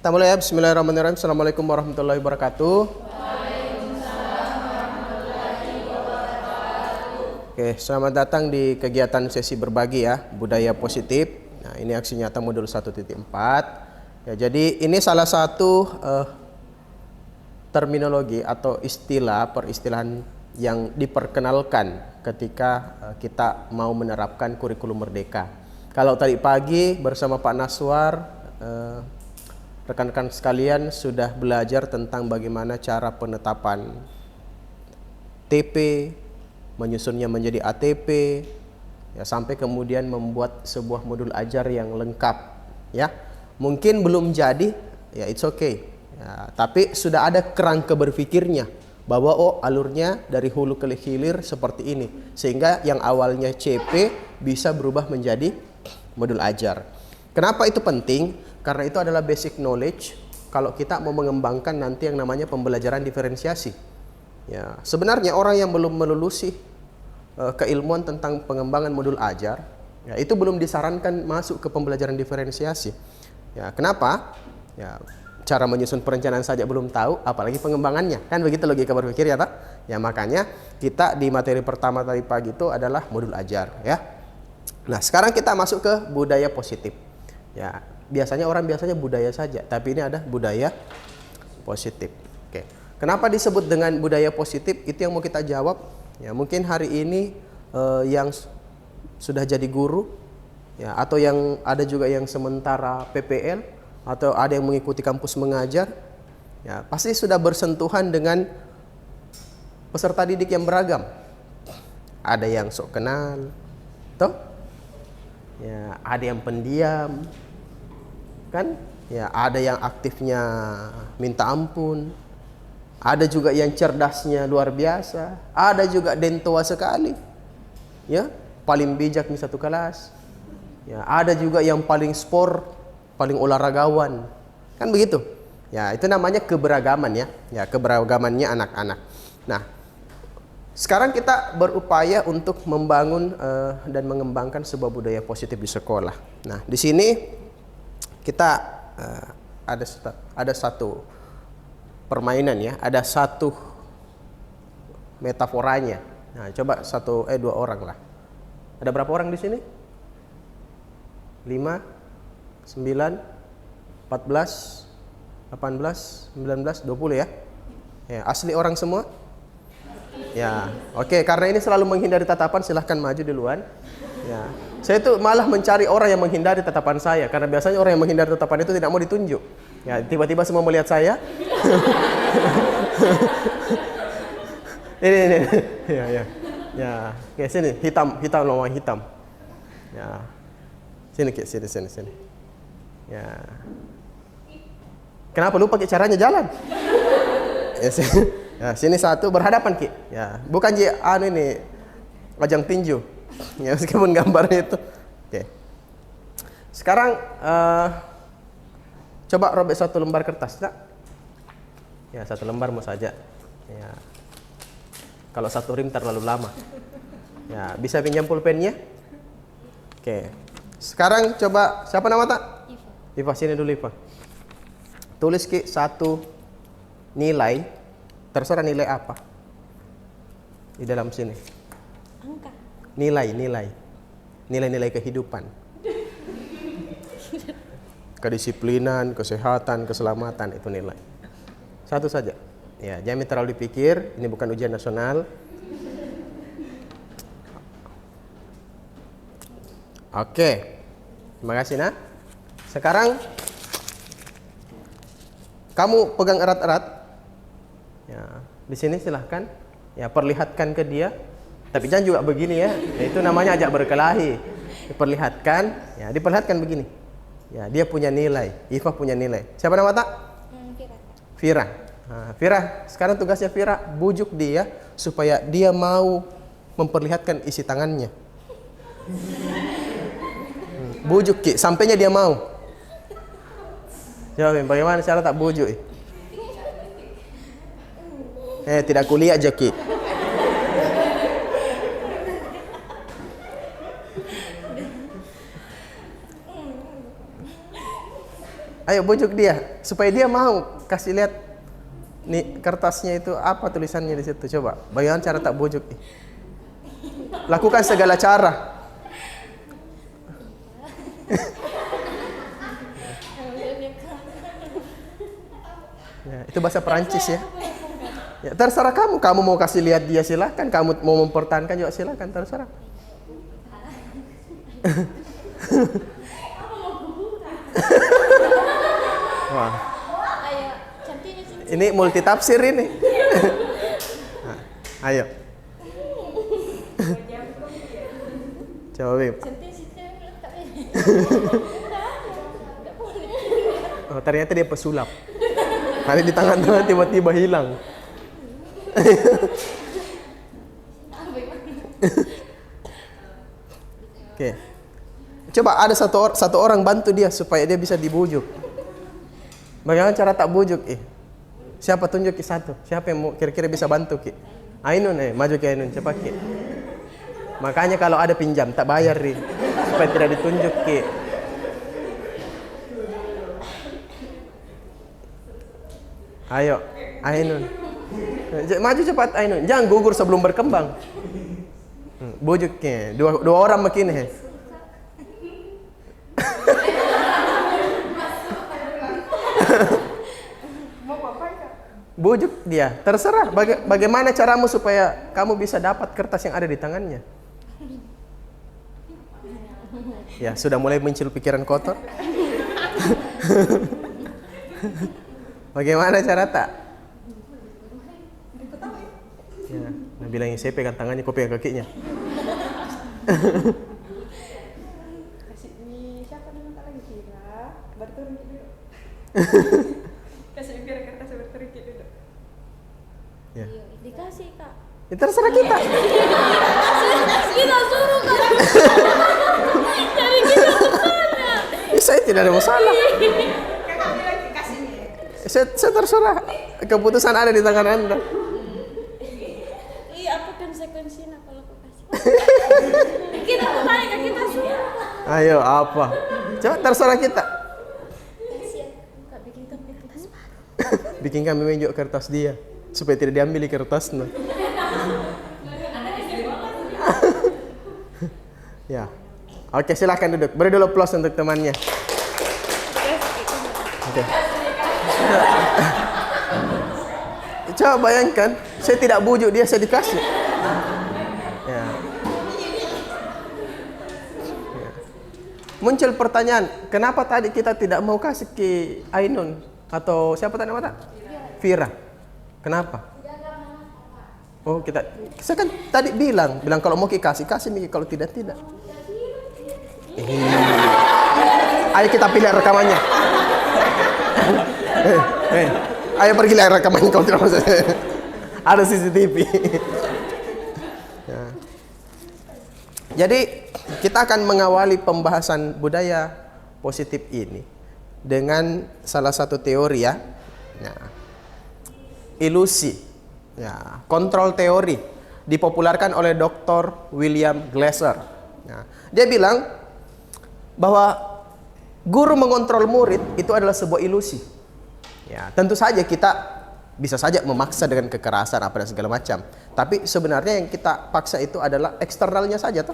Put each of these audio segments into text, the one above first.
Kita mulai ya. Bismillahirrahmanirrahim. Assalamualaikum warahmatullahi wabarakatuh. Oke, selamat datang di kegiatan sesi berbagi ya, budaya positif. Nah, ini aksi nyata modul 1.4. Ya, jadi ini salah satu terminologi atau peristilahan yang diperkenalkan ketika kita mau menerapkan kurikulum merdeka. Kalau tadi pagi bersama Pak Naswar, rekan-rekan sekalian sudah belajar tentang bagaimana cara penetapan TP, menyusunnya menjadi ATP, ya, sampai kemudian membuat sebuah modul ajar yang lengkap. Ya, mungkin belum jadi, ya it's okay. Ya, tapi sudah ada kerangka berpikirnya bahwa alurnya dari hulu ke hilir seperti ini, sehingga yang awalnya CP bisa berubah menjadi modul ajar. Kenapa itu penting? Karena itu adalah basic knowledge kalau kita mau mengembangkan nanti yang namanya pembelajaran diferensiasi. Ya, sebenarnya orang yang belum melulusi keilmuan tentang pengembangan modul ajar, ya, itu belum disarankan masuk ke pembelajaran diferensiasi. Ya, kenapa? Ya, cara menyusun perencanaan saja belum tahu, apalagi pengembangannya. Kan begitu logika berpikir ya, Pak? Ya, makanya kita di materi pertama tadi pagi itu adalah modul ajar, ya. Nah, sekarang kita masuk ke budaya positif. Ya, biasanya budaya saja, tapi ini ada budaya positif. Oke. Kenapa disebut dengan budaya positif? Itu yang mau kita jawab. Ya, mungkin hari ini yang sudah jadi guru, ya, atau yang ada juga yang sementara PPL, atau ada yang mengikuti kampus mengajar, ya, pasti sudah bersentuhan dengan peserta didik yang beragam. Ada yang sok kenal, toh? Ya, ada yang pendiam, kan? Ya, ada yang aktifnya minta ampun. Ada juga yang cerdasnya luar biasa, ada juga dentoa sekali, ya, paling bijak di satu kelas. Ya, ada juga yang paling paling olahragawan, kan begitu. Ya, itu namanya keberagaman ya, ya keberagamannya anak-anak. Nah, sekarang kita berupaya untuk membangun dan mengembangkan sebuah budaya positif di sekolah. Nah, di sini kita ada satu permainan ya, ada satu metaforanya. Nah, coba dua orang lah. Ada berapa orang di sini? 5, 9, 14, 18, 19, 20 ya. Ya, asli orang semua? Ya, oke. Karena ini selalu menghindari tatapan, silahkan maju duluan. Ya, saya tuh malah mencari orang yang menghindari tatapan saya, karena biasanya orang yang menghindari tatapan itu tidak mau ditunjuk. Ya, tiba-tiba semua melihat saya. ini. Ya. Oke, sini, hitam lawan hitam. Ya. Sini. Ya. Kenapa lu pakai caranya jalan? Ya, sini. Ya, sini satu berhadapan, Ki. Ya, bukan ini ajang tinju. Ya, meskipun gambarnya itu. Oke. Sekarang coba robek satu lembar kertas, tak? Ya, satu lembar mau saja. Ya. Kalau satu rim terlalu lama. Ya, bisa pinjam pulpennya? Oke. Sekarang coba, siapa nama tak? Iva, sini dulu Iva. Tulis Ki satu nilai, terserah nilai apa. Di dalam sini. Angka. Nilai kehidupan. Kedisiplinan, kesehatan, keselamatan, itu nilai. Satu saja. Ya, jangan terlalu dipikir, ini bukan ujian nasional. Oke. Terima kasih, Nak. Sekarang kamu pegang erat-erat. Ya, di sini silahkan. Ya, perlihatkan ke dia. Tapi jangan juga begini ya. Itu namanya ajak berkelahi. Diperlihatkan, ya, diperlihatkan begini. Ya, dia punya nilai. Iva punya nilai. Siapa nama tak? Vira. Nah, Vira, sekarang tugasnya Vira bujuk dia supaya dia mau memperlihatkan isi tangannya. Bujuk Ki, sampainya dia mau. Coba bagaimana cara tak bujuk? Tidak kuliah aja Ki. Ayo Ayo bujuk dia supaya dia mau kasih lihat nih kertasnya itu apa tulisannya di situ. Coba, bagaimana cara tak bujuk? Lakukan segala cara. Ya, itu bahasa Perancis ya. Ya, terserah kamu. Kamu mau kasih lihat dia silakan. Kamu mau mempertahankan juga silakan. Terserah. Wah. Ini multi tafsir ini. Nah, ayo. Coba Bim. Oh, ternyata dia pesulap. Hari di tangan-tangan tiba-tiba hilang. Oke. Coba ada satu orang bantu dia supaya dia bisa dibujuk. Bagaimana cara tak bujuk? Siapa tunjuk Ki satu? Siapa yang mau kira-kira bisa bantu Ki? Ainun maju ke Ainun cepat Ki. Makanya kalau ada pinjam tak bayar Ri, supaya tidak ditunjuk Ki. Ayo, Ainun. Maju cepat Ainun. Jangan gugur sebelum berkembang. Bujuknya. Dua orang makin bujuk dia. Terserah bagaimana caramu supaya kamu bisa dapat kertas yang ada di tangannya. Ya, sudah mulai muncul pikiran kotor. Bagaimana cara tak? Ya, nah bilangin saya pegang tangannya, kau pegang kakinya. Kasih ini siapa nama lagi Kira? Berturun dulu. Kasih biar kertas berturun dulu. Ya. Dikasih Kak. Ya, terserah kita. Kita suruh Kak. Dari kita susahnya. Saya tidak ada masalah. Kakak bilang dikasih nih. Saya terserah. Keputusan ada di tangan Anda. Iya, apa konsekuensinya kalau aku kasih? Kita kembali ke kita suruh. Ayo apa? Coba terserah kita. Kak bikin kami kertas baru. Bikin kami menunjuk kertas dia supaya tidak diambil di kertasnya. Ya. Oke, silakan duduk. Beri dulu plus untuk temannya. Oke. Coba bayangkan, saya tidak bujuk dia, saya dikasih. Ya. Ya. Muncul pertanyaan, kenapa tadi kita tidak mau kasih ke Ainun atau siapa tadi nama tak? Vira. Kenapa? Oh, saya kan tadi bilang kalau mau kasih, Miki, kalau tidak. Ayo kita pilih rekamannya. Ayo pergi lihat rekamannya kalau tidak mau. Ada CCTV. Ya. Jadi kita akan mengawali pembahasan budaya positif ini dengan salah satu teori ya. Ilusi. Ya, kontrol teori dipopulerkan oleh Dr. William Glasser. Nah, dia bilang bahwa guru mengontrol murid itu adalah sebuah ilusi. Ya, tentu saja kita bisa saja memaksa dengan kekerasan apa dan segala macam. Tapi sebenarnya yang kita paksa itu adalah eksternalnya saja toh.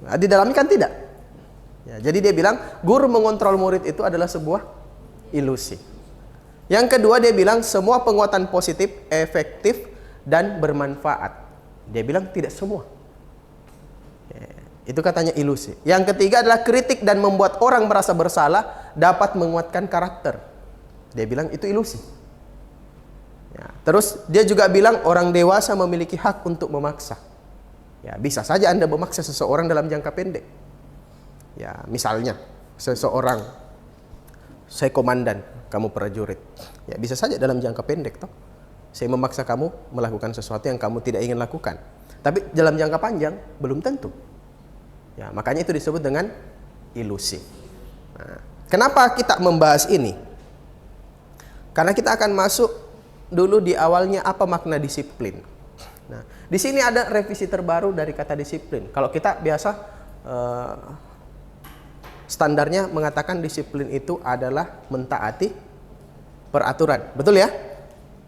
Nah, di dalamnya kan tidak. Ya, jadi dia bilang guru mengontrol murid itu adalah sebuah ilusi. Yang kedua dia bilang semua penguatan positif efektif dan bermanfaat. Dia bilang tidak semua. Itu katanya ilusi. Yang ketiga adalah kritik dan membuat orang merasa bersalah dapat menguatkan karakter. Dia bilang itu ilusi. Ya, terus dia juga bilang orang dewasa memiliki hak untuk memaksa. Ya, bisa saja Anda memaksa seseorang dalam jangka pendek. Ya, misalnya seseorang, saya komandan, kamu prajurit. Ya, bisa saja dalam jangka pendek toh. Saya memaksa kamu melakukan sesuatu yang kamu tidak ingin lakukan. Tapi dalam jangka panjang belum tentu. Ya, makanya itu disebut dengan ilusi. Nah, kenapa kita membahas ini? Karena kita akan masuk dulu di awalnya apa makna disiplin. Nah, di sini ada revisi terbaru dari kata disiplin. Kalau kita biasa standarnya mengatakan disiplin itu adalah mentaati peraturan. Betul ya?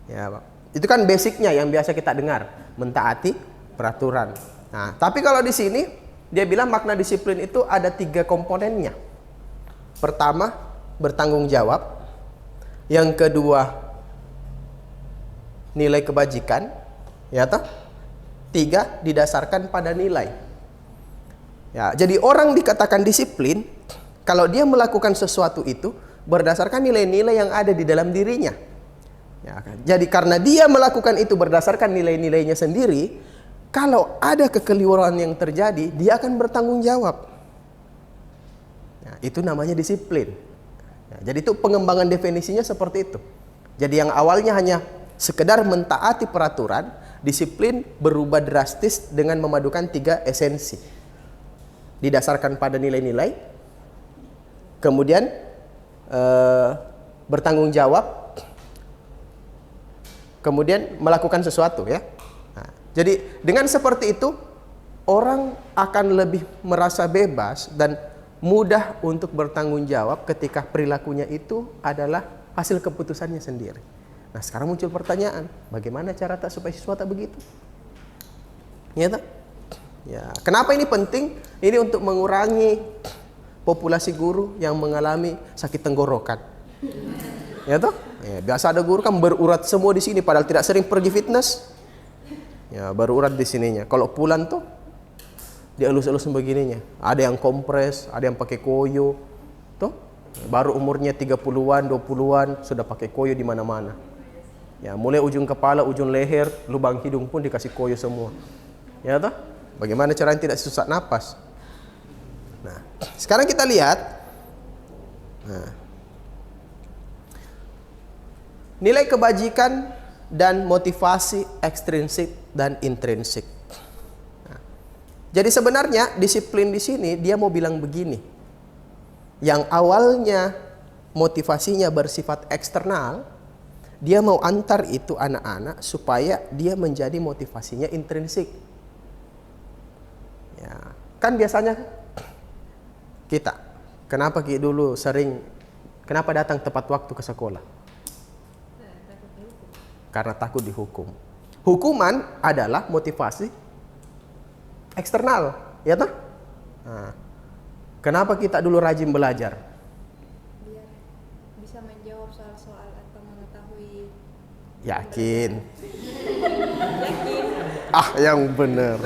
Ya, Pak. Itu kan basicnya yang biasa kita dengar, mentaati peraturan. Nah, tapi kalau di sini dia bilang makna disiplin itu ada 3 komponennya. Pertama, bertanggung jawab. Yang kedua, nilai kebajikan. Ya toh? 3, didasarkan pada nilai. Ya, jadi orang dikatakan disiplin kalau dia melakukan sesuatu itu berdasarkan nilai-nilai yang ada di dalam dirinya. Ya, kan? Jadi karena dia melakukan itu berdasarkan nilai-nilainya sendiri, kalau ada kekeliruan yang terjadi, dia akan bertanggung jawab. Ya, itu namanya disiplin. Ya, jadi itu pengembangan definisinya seperti itu. Jadi yang awalnya hanya sekedar mentaati peraturan, disiplin berubah drastis dengan memadukan 3 esensi. Didasarkan pada nilai-nilai, kemudian bertanggung jawab, kemudian melakukan sesuatu ya. Nah, jadi dengan seperti itu orang akan lebih merasa bebas dan mudah untuk bertanggung jawab ketika perilakunya itu adalah hasil keputusannya sendiri. Nah, sekarang muncul pertanyaan, bagaimana cara tak supaya siswa tak begitu? Ya, tak? Ya, kenapa ini penting? Ini untuk mengurangi populasi guru yang mengalami sakit tenggorokan. Ya toh? Ya, biasa ada guru kan berurat semua di sini padahal tidak sering pergi fitness. Ya, berurat di sininya. Kalau pulang tuh dielus-elus begininya. Ada yang kompres, ada yang pakai koyo. Tuh, baru umurnya 30-an, 20-an sudah pakai koyo di mana-mana. Ya, mulai ujung kepala, ujung leher, lubang hidung pun dikasih koyo semua. Ya toh? Bagaimana caranya tidak sesak napas? Nah, sekarang kita lihat. Nah, nilai kebajikan dan motivasi ekstrinsik dan intrinsik. Nah, jadi sebenarnya disiplin di sini dia mau bilang begini. Yang awalnya motivasinya bersifat eksternal, dia mau antar itu anak-anak supaya dia menjadi motivasinya intrinsik. Ya, kan biasanya kita, kenapa dulu sering, kenapa datang tepat waktu ke sekolah? Karena takut dihukum. Hukuman adalah motivasi eksternal, ya toh? Nah, kenapa kita dulu rajin belajar? Biar bisa menjawab soal-soal atau mengetahui. Yakin? Ah, yang benar.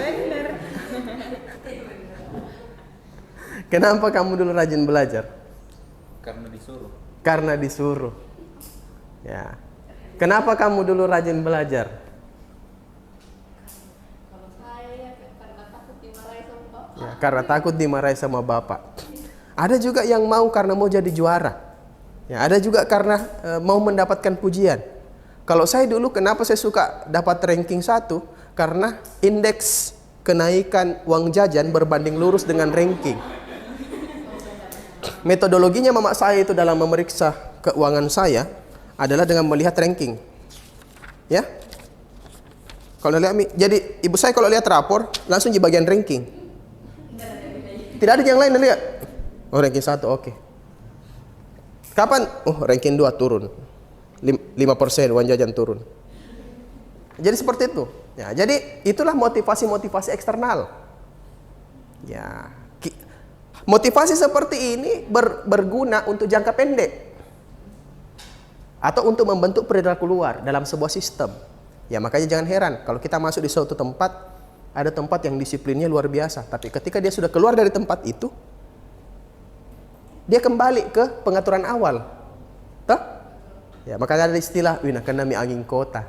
Kenapa kamu dulu rajin belajar? Karena disuruh. Karena disuruh. Ya. Kenapa kamu dulu rajin belajar? Kalau saya karena takut dimarahi sama bapak. Ya, karena takut dimarahi sama bapak. Ada juga yang mau karena mau jadi juara. Ya, ada juga karena mau mendapatkan pujian. Kalau saya dulu kenapa saya suka dapat ranking 1? Karena indeks kenaikan uang jajan berbanding lurus dengan ranking. Metodologinya mama saya itu dalam memeriksa keuangan saya adalah dengan melihat ranking. Ya. Kalau lihat, jadi ibu saya kalau lihat rapor langsung di bagian ranking. Tidak ada yang lain lihat. Oh, ranking 1, oke. Kapan? Oh, ranking 2 turun. 5% uang jajan turun. Jadi seperti itu. Ya, jadi itulah motivasi-motivasi eksternal. Ya. Motivasi seperti ini berguna untuk jangka pendek atau untuk membentuk perilaku luar dalam sebuah sistem. Ya, makanya jangan heran kalau kita masuk di suatu tempat, ada tempat yang disiplinnya luar biasa, tapi ketika dia sudah keluar dari tempat itu, dia kembali ke pengaturan awal. Tah? Ya, makanya ada istilah wina kena mi angin kota.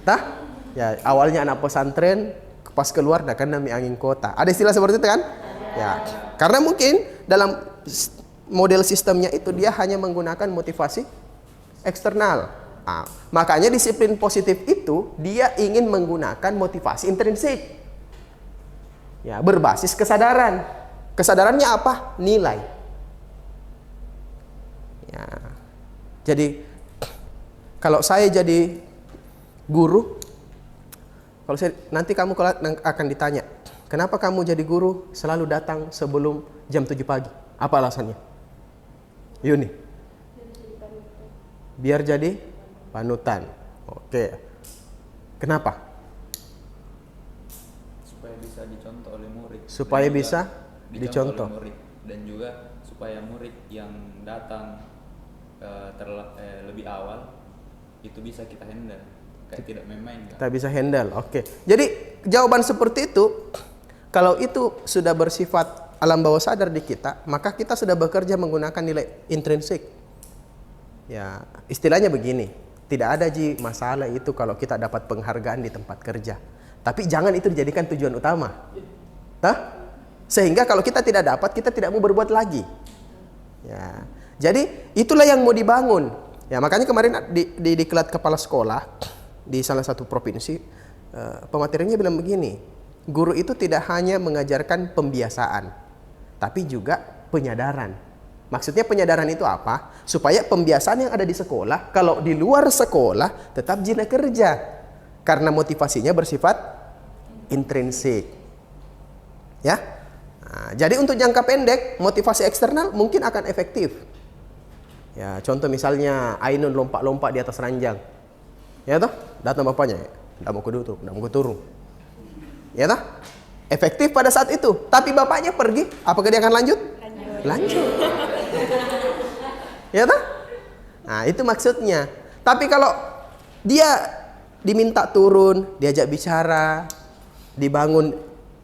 Tah? Ya, awalnya anak pesantren, pas keluar dah kena mi angin kota. Ada istilah seperti itu kan? Ya, karena mungkin dalam model sistemnya itu dia hanya menggunakan motivasi eksternal. Nah, makanya disiplin positif itu dia ingin menggunakan motivasi intrinsik. Ya, berbasis kesadaran. Kesadarannya apa? Nilai. Ya. Jadi kalau saya jadi guru, nanti kamu akan ditanya, kenapa kamu jadi guru selalu datang sebelum jam 7 pagi? Apa alasannya? Yuni. Biar jadi panutan. Oke. Kenapa? Supaya bisa dicontoh oleh murid. Supaya Dan juga bisa dicontoh. oleh murid. Dan juga supaya murid yang datang lebih awal itu bisa kita handle, kayak tidak main-main kan? Kita bisa handle. Oke. Jadi jawaban seperti itu, kalau itu sudah bersifat alam bawah sadar di kita, maka kita sudah bekerja menggunakan nilai intrinsik. Ya, istilahnya begini, tidak ada masalah itu kalau kita dapat penghargaan di tempat kerja. Tapi jangan itu dijadikan tujuan utama. Tah? Sehingga kalau kita tidak dapat, kita tidak mau berbuat lagi. Ya. Jadi itulah yang mau dibangun. Ya, makanya kemarin di diklat kepala sekolah di salah satu provinsi, pematerinya bilang begini, guru itu tidak hanya mengajarkan pembiasaan, tapi juga penyadaran. Maksudnya penyadaran itu apa? Supaya pembiasaan yang ada di sekolah, kalau di luar sekolah tetap jina kerja. Karena motivasinya bersifat intrinsik. Ya. Nah, jadi untuk jangka pendek, motivasi eksternal mungkin akan efektif. Ya, contoh misalnya Ainun lompat-lompat di atas ranjang. Ya toh? Datang bapaknya, "Nggak mau ke turun." Ya toh? Efektif pada saat itu. Tapi bapaknya pergi, apakah dia akan lanjut? Lanjut. Ya toh? Nah, itu maksudnya. Tapi kalau dia diminta turun, diajak bicara, dibangun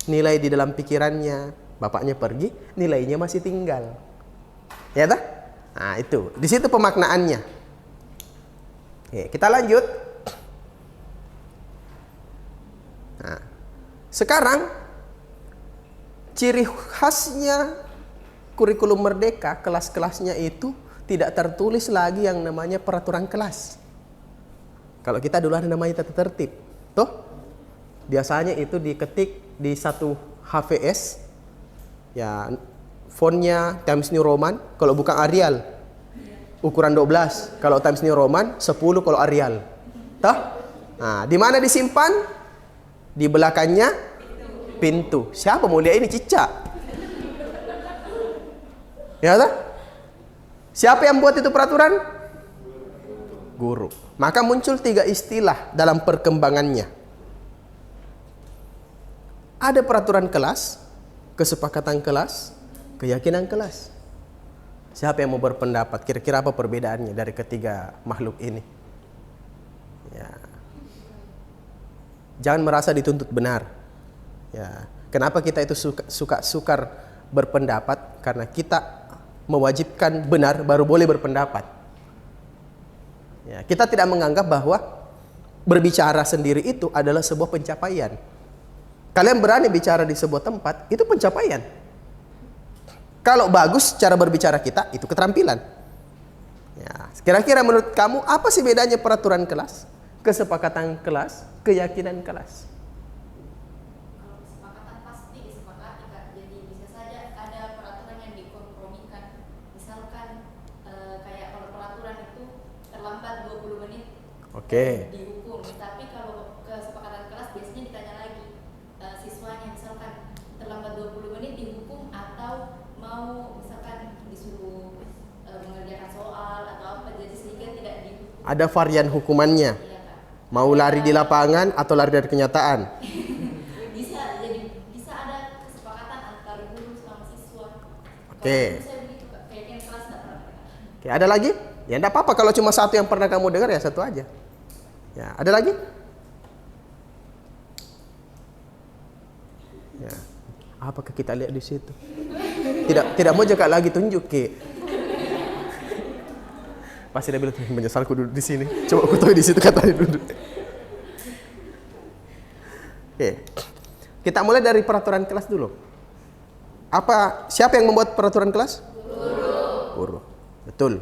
nilai di dalam pikirannya, bapaknya pergi, nilainya masih tinggal. Ya toh? Nah, itu. Di situ pemaknaannya. Oke, kita lanjut. Nah, sekarang ciri khasnya kurikulum merdeka, kelas-kelasnya itu tidak tertulis lagi yang namanya peraturan kelas. Kalau kita dulu ada namanya tata tertib. Tuh. Biasanya itu diketik di satu HVS. Ya, fontnya Times New Roman, kalau bukan Arial. Ukuran 12, kalau Times New Roman, 10 kalau Arial. Tuh. Nah, di mana disimpan? Di belakangnya pintu. Siapa mau lihat ini cicak? Ya toh? Siapa yang buat itu peraturan? Guru. Maka muncul 3 istilah dalam perkembangannya. Ada peraturan kelas, kesepakatan kelas, keyakinan kelas. Siapa yang mau berpendapat? Kira-kira apa perbedaannya dari ketiga makhluk ini? Ya. Jangan merasa dituntut benar. Ya. Kenapa kita itu sukar berpendapat? Karena kita mewajibkan benar baru boleh berpendapat. Ya, kita tidak menganggap bahwa berbicara sendiri itu adalah sebuah pencapaian. Kalian berani bicara di sebuah tempat, itu pencapaian. Kalau bagus cara berbicara kita, itu keterampilan. Ya, kira-kira menurut kamu apa sih bedanya peraturan kelas, kesepakatan kelas, keyakinan kelas? Kalau kesepakatan pasti disepakati, Kak. Jadi bisa saja ada peraturan yang dikompromikan. Misalkan kayak kalau peraturan itu terlambat 20 menit Oke. dihukum. Tapi kalau kesepakatan kelas biasanya ditanya lagi siswanya, misalkan terlambat 20 menit dihukum atau mau misalkan disuruh mengerjakan soal atau apa, jadi sehingga tidak dihukum. Ada varian hukumannya. Iya, Kak. Mau lari di lapangan atau lari dari kenyataan? Bisa, jadi bisa ada kesepakatan antar guru sama siswa. Oke. Kalau saya begitu, Kak, kayaknya kelas nggak pernah. Oke, ada lagi? Ya enggak apa-apa kalau cuma satu yang pernah kamu dengar ya satu aja. Ya, ada lagi? Ya. Apakah kita lihat di situ? Tidak mau jaga lagi, tunjuk ke. Pasti dia bilang menyesalku duduk di sini. Coba aku tahu di situ katanya duduk. Oke. Kita mulai dari peraturan kelas dulu. Siapa yang membuat peraturan kelas? Guru. Betul.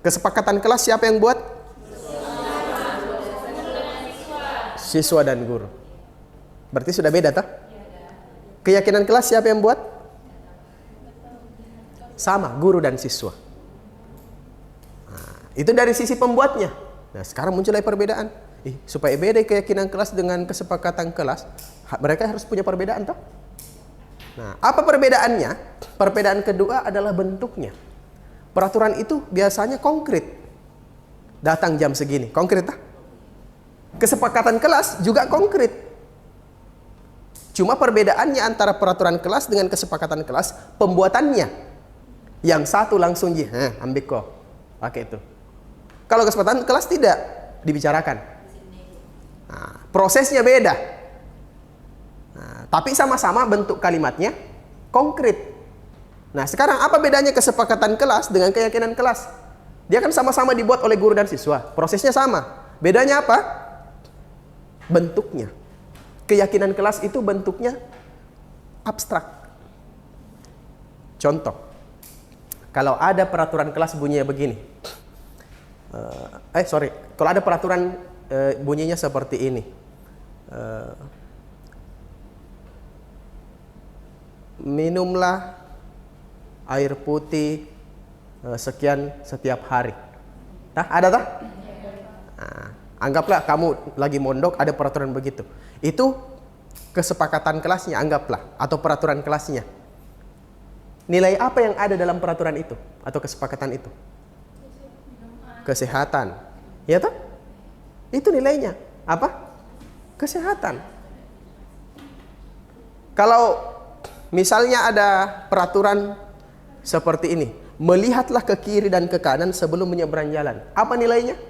Kesepakatan kelas siapa yang buat? Siswa dan guru. Berarti sudah beda tak? Keyakinan kelas siapa yang buat? Sama, guru dan siswa. Nah, itu dari sisi pembuatnya. Nah, sekarang muncul lagi perbedaan. Supaya beda keyakinan kelas dengan kesepakatan kelas, mereka harus punya perbedaan toh? Nah, apa perbedaannya? Perbedaan kedua adalah bentuknya. Peraturan itu biasanya konkret. Datang jam segini, konkret tak? Kesepakatan kelas juga konkret. Cuma perbedaannya antara peraturan kelas dengan kesepakatan kelas, pembuatannya. Yang satu langsung ambil kok, pakai itu. Kalau kesepakatan kelas tidak dibicarakan. Nah, prosesnya beda. Nah, tapi sama-sama bentuk kalimatnya konkret. Nah, sekarang apa bedanya kesepakatan kelas dengan keyakinan kelas? Dia kan sama-sama dibuat oleh guru dan siswa. Prosesnya sama. Bedanya apa? Bentuknya. Keyakinan kelas itu bentuknya abstrak. Contoh, kalau ada peraturan kelas bunyinya begini. Kalau ada peraturan bunyinya seperti ini. Minumlah air putih sekian setiap hari. Ada tak? Nah, anggaplah kamu lagi mondok ada peraturan begitu. Itu kesepakatan kelasnya, anggaplah, atau peraturan kelasnya. Nilai apa yang ada dalam peraturan itu atau kesepakatan itu? Kesehatan. Ya toh? Itu nilainya. Apa? Kesehatan. Kalau misalnya ada peraturan seperti ini, melihatlah ke kiri dan ke kanan sebelum menyeberang jalan. Apa nilainya?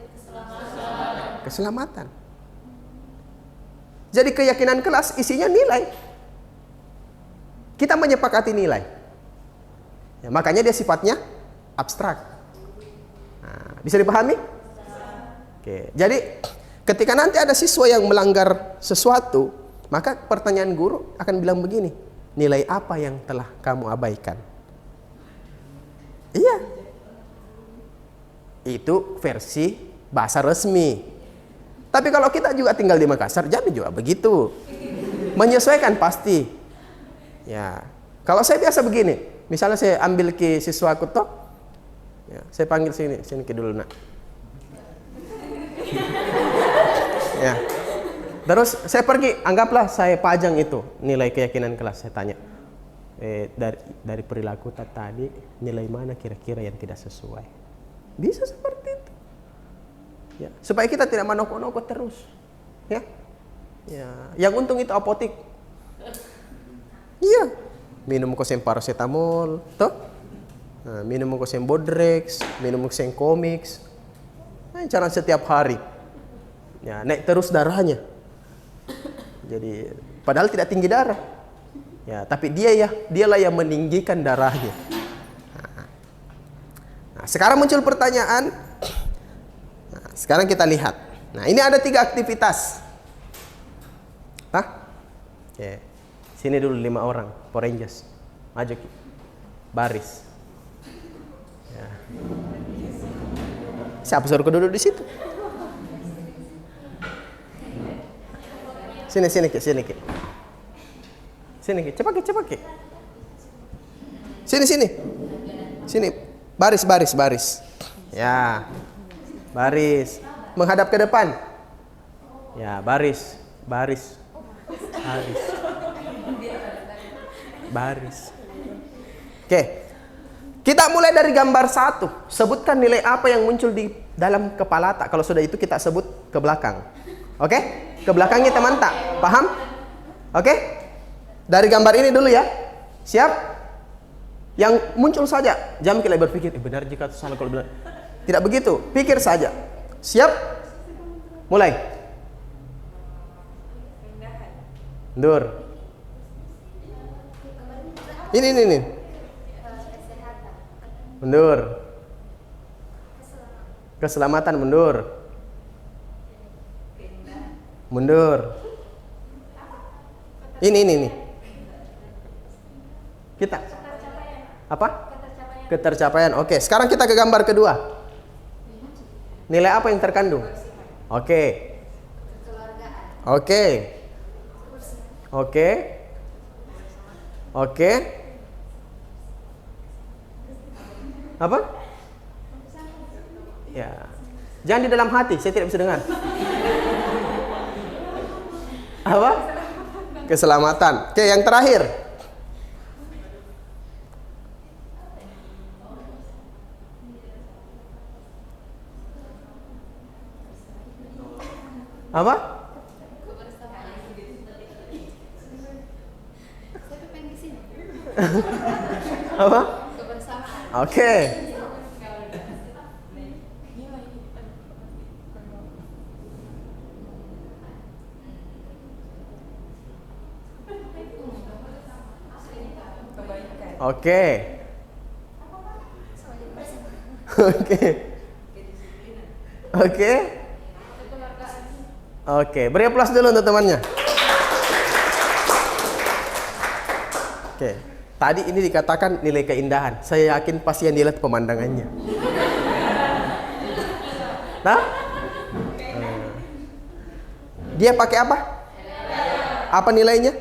Keselamatan. Jadi keyakinan kelas isinya nilai. Kita menyepakati nilai. Ya, makanya dia sifatnya abstrak. Nah, bisa dipahami? Oke. Jadi ketika nanti ada siswa yang melanggar sesuatu, maka pertanyaan guru akan bilang begini, nilai apa yang telah kamu abaikan? Iya. Itu versi bahasa resmi. Tapi kalau kita juga tinggal di Makassar, jadi juga begitu. Menyesuaikan pasti. Ya. Kalau saya biasa begini, misalnya saya ambil ke siswa aku toh, ya, saya panggil sini ke dulu nak. Ya. Terus saya pergi, anggaplah saya pajang itu nilai keyakinan kelas. Saya tanya, dari perilaku tadi nilai mana kira-kira yang tidak sesuai? Bisa seperti itu. Ya, supaya kita tidak menokok-nokok terus. Ya. Ya, yang untung itu apotik. Iya. Minum kosem paracetamol, toh? Nah, minum kosem Bodrex, minum kosem Comix. Nah, cara setiap hari. Ya, naik terus darahnya. Jadi, padahal tidak tinggi darah. Ya, tapi dialah yang meninggikan darahnya. Nah, sekarang muncul pertanyaan. Nah, sekarang kita lihat. Nah, ini ada 3 aktivitas. Oke. Sini dulu 5 orang, Power Rangers. Maju Ki. Baris. Ya. Siapa suruh duduk di situ? Sini Ki. Sini Ki. Cepat Ki. Sini. Sini. Baris. Ya. Baris. Menghadap ke depan. Ya, baris. Oke. Kita mulai dari gambar 1. Sebutkan nilai apa yang muncul di dalam kepala tak. Kalau sudah itu kita sebut ke belakang. Oke? Ke belakangnya teman tak. Paham? Oke? Dari gambar ini dulu ya. Siap? Yang muncul saja. Jangan kita berpikir, benar jika itu salah kalau benar. Tidak begitu. Pikir saja. Siap? Mulai. Mundur. Ini. Mundur. Keselamatan, mundur. Ini. Kita. Apa? Ketercapaian. Oke, sekarang kita ke gambar kedua. Nilai apa yang terkandung? Oke. Apa? Ya. Jangan di dalam hati, saya tidak bisa dengar. Apa? Keselamatan. Oke, yang terakhir. Apa? Saya pengen ke sini. Apa? Kebersamaan. Oke. Oke. Oke. Oke. Oke, beri aplaus dulu untuk temannya. Oke. Tadi ini dikatakan nilai keindahan. Saya yakin pasti yang dilihat pemandangannya. Nah? Dia pakai apa? Apa nilainya?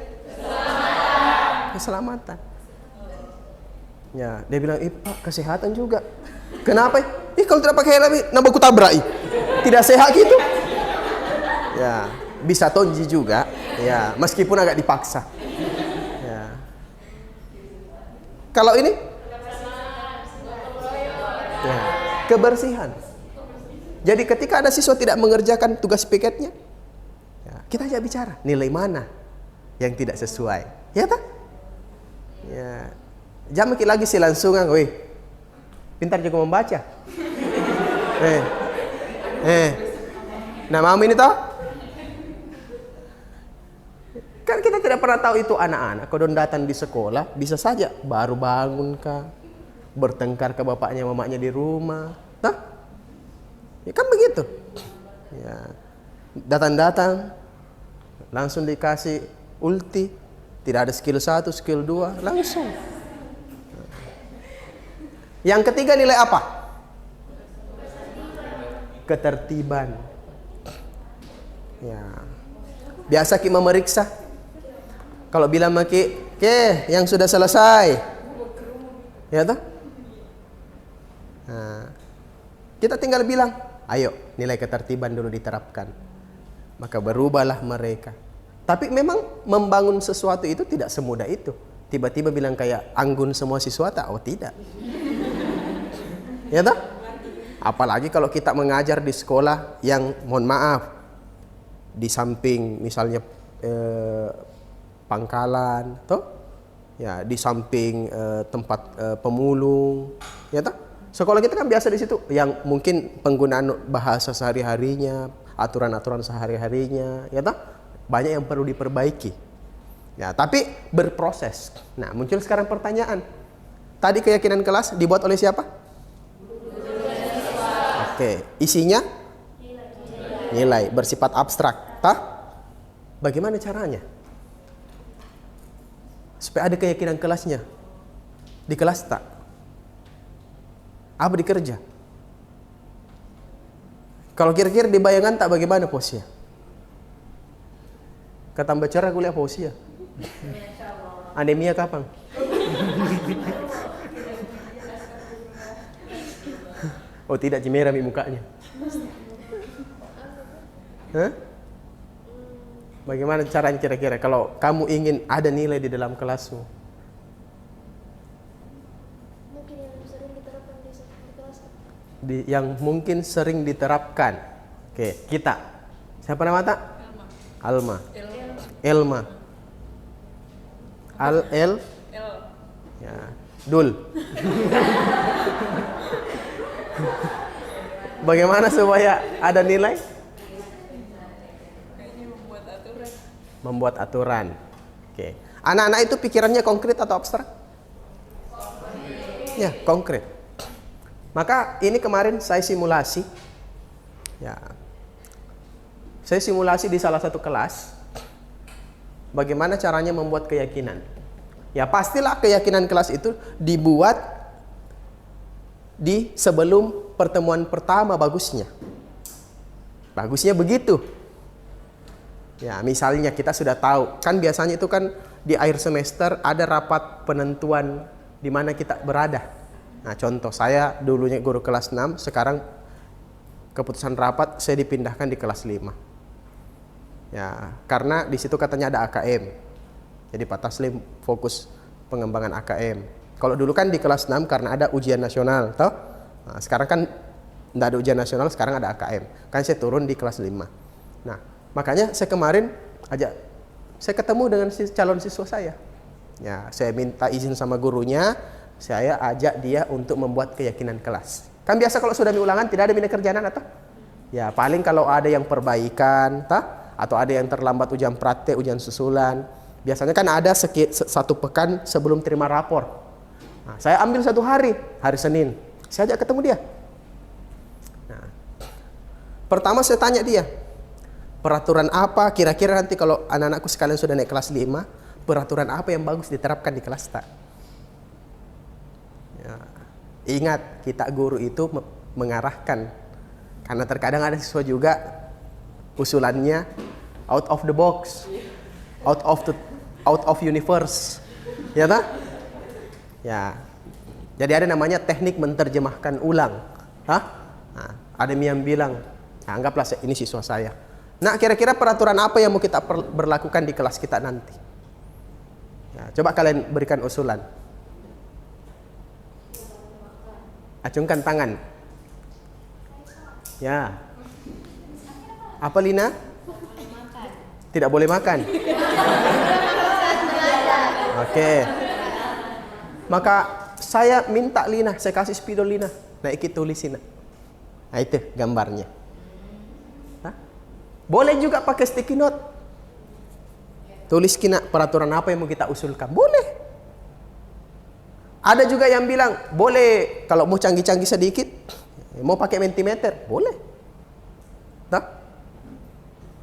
Keselamatan. Ya, dia bilang, Pak, kesehatan juga. Kenapa? Kalau tidak pakai helm, nambah ku tabrak. Tidak sehat gitu. Ya, bisa tonji juga. Ya, meskipun agak dipaksa. Ya. Kalau ini? Ya, kebersihan. Jadi ketika ada siswa tidak mengerjakan tugas piketnya, ya, kita ajak bicara, nilai mana yang tidak sesuai. Ya tak? Ya. Jangan lagi silangsungan, weh. Pintar juga membaca. Nah, mam ini toh? Kan kita tidak pernah tahu itu anak-anak. Kalau datang di sekolah, bisa saja baru bangun kah, bertengkar ke bapaknya, mamanya di rumah. Nah, ya kan begitu. Ya, datang-datang, langsung dikasih ulti, tidak ada skill 1, skill 2, langsung. Yang ketiga nilai apa? Ketertiban. Ya. Biasa kita memeriksa. Kalau bilang maki, "Oke, yang sudah selesai." Ya toh? Nah, kita tinggal bilang, "Ayo, nilai ketertiban dulu diterapkan." Maka berubahlah mereka. Tapi memang membangun sesuatu itu tidak semudah itu. Tiba-tiba bilang kayak anggun semua siswa tak? Oh, tidak. Ya toh? Apalagi kalau kita mengajar di sekolah yang mohon maaf di samping misalnya pangkalan, toh? Ya, di samping tempat pemulung, ya toh? Sekolah kita kan biasa di situ yang mungkin penggunaan bahasa sehari-harinya, aturan-aturan sehari-harinya, ya toh? Banyak yang perlu diperbaiki. Ya, tapi berproses. Nah, muncul sekarang pertanyaan. Tadi keyakinan kelas dibuat oleh siapa? Oke, isinya nilai bersifat abstrak. Tah? Bagaimana caranya? Supaya ada keyakinan kelasnya. Di kelas tak? Apa dikerja? Kalau kira-kira di bayangan tak bagaimana posnya? Ketambah cerah kuliah posnya. Anemia kapan? Oh tidak, merah di mukanya. Hah? Bagaimana caranya kira-kira kalau kamu ingin ada nilai di dalam kelasmu? Mungkin yang sering diterapkan di kelas. Yang mungkin sering diterapkan. Oke, kita. Siapa nama tak? Alma. Elma. El. Ya, Dul. Bagaimana supaya ada nilai? Membuat aturan. Oke. Anak-anak itu pikirannya konkret atau abstrak? Ya, konkret. Maka ini kemarin saya simulasi. Ya. Saya simulasi di salah satu kelas. Bagaimana caranya membuat keyakinan? Ya, pastilah keyakinan kelas itu dibuat di sebelum pertemuan pertama bagusnya. Bagusnya begitu. Ya, misalnya kita sudah tahu, kan biasanya itu kan di akhir semester ada rapat penentuan di mana kita berada. Nah, contoh saya dulunya guru kelas 6, sekarang keputusan rapat saya dipindahkan di kelas 5. Ya, karena di situ katanya ada AKM. Jadi Pak Taslim fokus pengembangan AKM. Kalau dulu kan di kelas 6 karena ada ujian nasional, toh? Nah, sekarang kan tidak ada ujian nasional, sekarang ada AKM. Kan saya turun di kelas 5. Nah, Makanya saya kemarin saya ketemu dengan calon siswa saya. Ya, saya minta izin sama gurunya, saya ajak dia untuk membuat keyakinan kelas. Kan biasa kalau sudah ulangan tidak ada bina kerjaan atau? Ya, paling kalau ada yang perbaikan, atau ada yang terlambat ujian praktek, ujian susulan. Biasanya kan ada satu pekan sebelum terima rapor. Nah, saya ambil satu hari Senin. Saya ajak ketemu dia. Nah, pertama saya tanya dia, peraturan apa kira-kira nanti kalau anak-anakku sekalian sudah naik kelas 5, peraturan apa yang bagus diterapkan di kelas tak? Ya, ingat, kita guru itu mengarahkan. Karena terkadang ada siswa juga usulannya out of the box, out of universe, ya tak? Ya, jadi ada namanya teknik menerjemahkan ulang. Nah, ada yang bilang, anggaplah ini siswa saya. Nah, kira-kira peraturan apa yang mau kita berlakukan di kelas kita nanti? Ya, coba kalian berikan usulan. Acungkan tangan. Ya. Apa Lina? Tidak boleh makan. Oke. Maka saya minta Lina, saya kasih spidol Lina. Nah, ikut tulisin. Nah, itu gambarnya. Hah? Boleh juga pakai sticky note. Tulis kina peraturan apa yang mau kita usulkan. Boleh. Ada juga yang bilang, boleh kalau mau canggih-canggih sedikit, mau pakai mentimeter, boleh. Nah,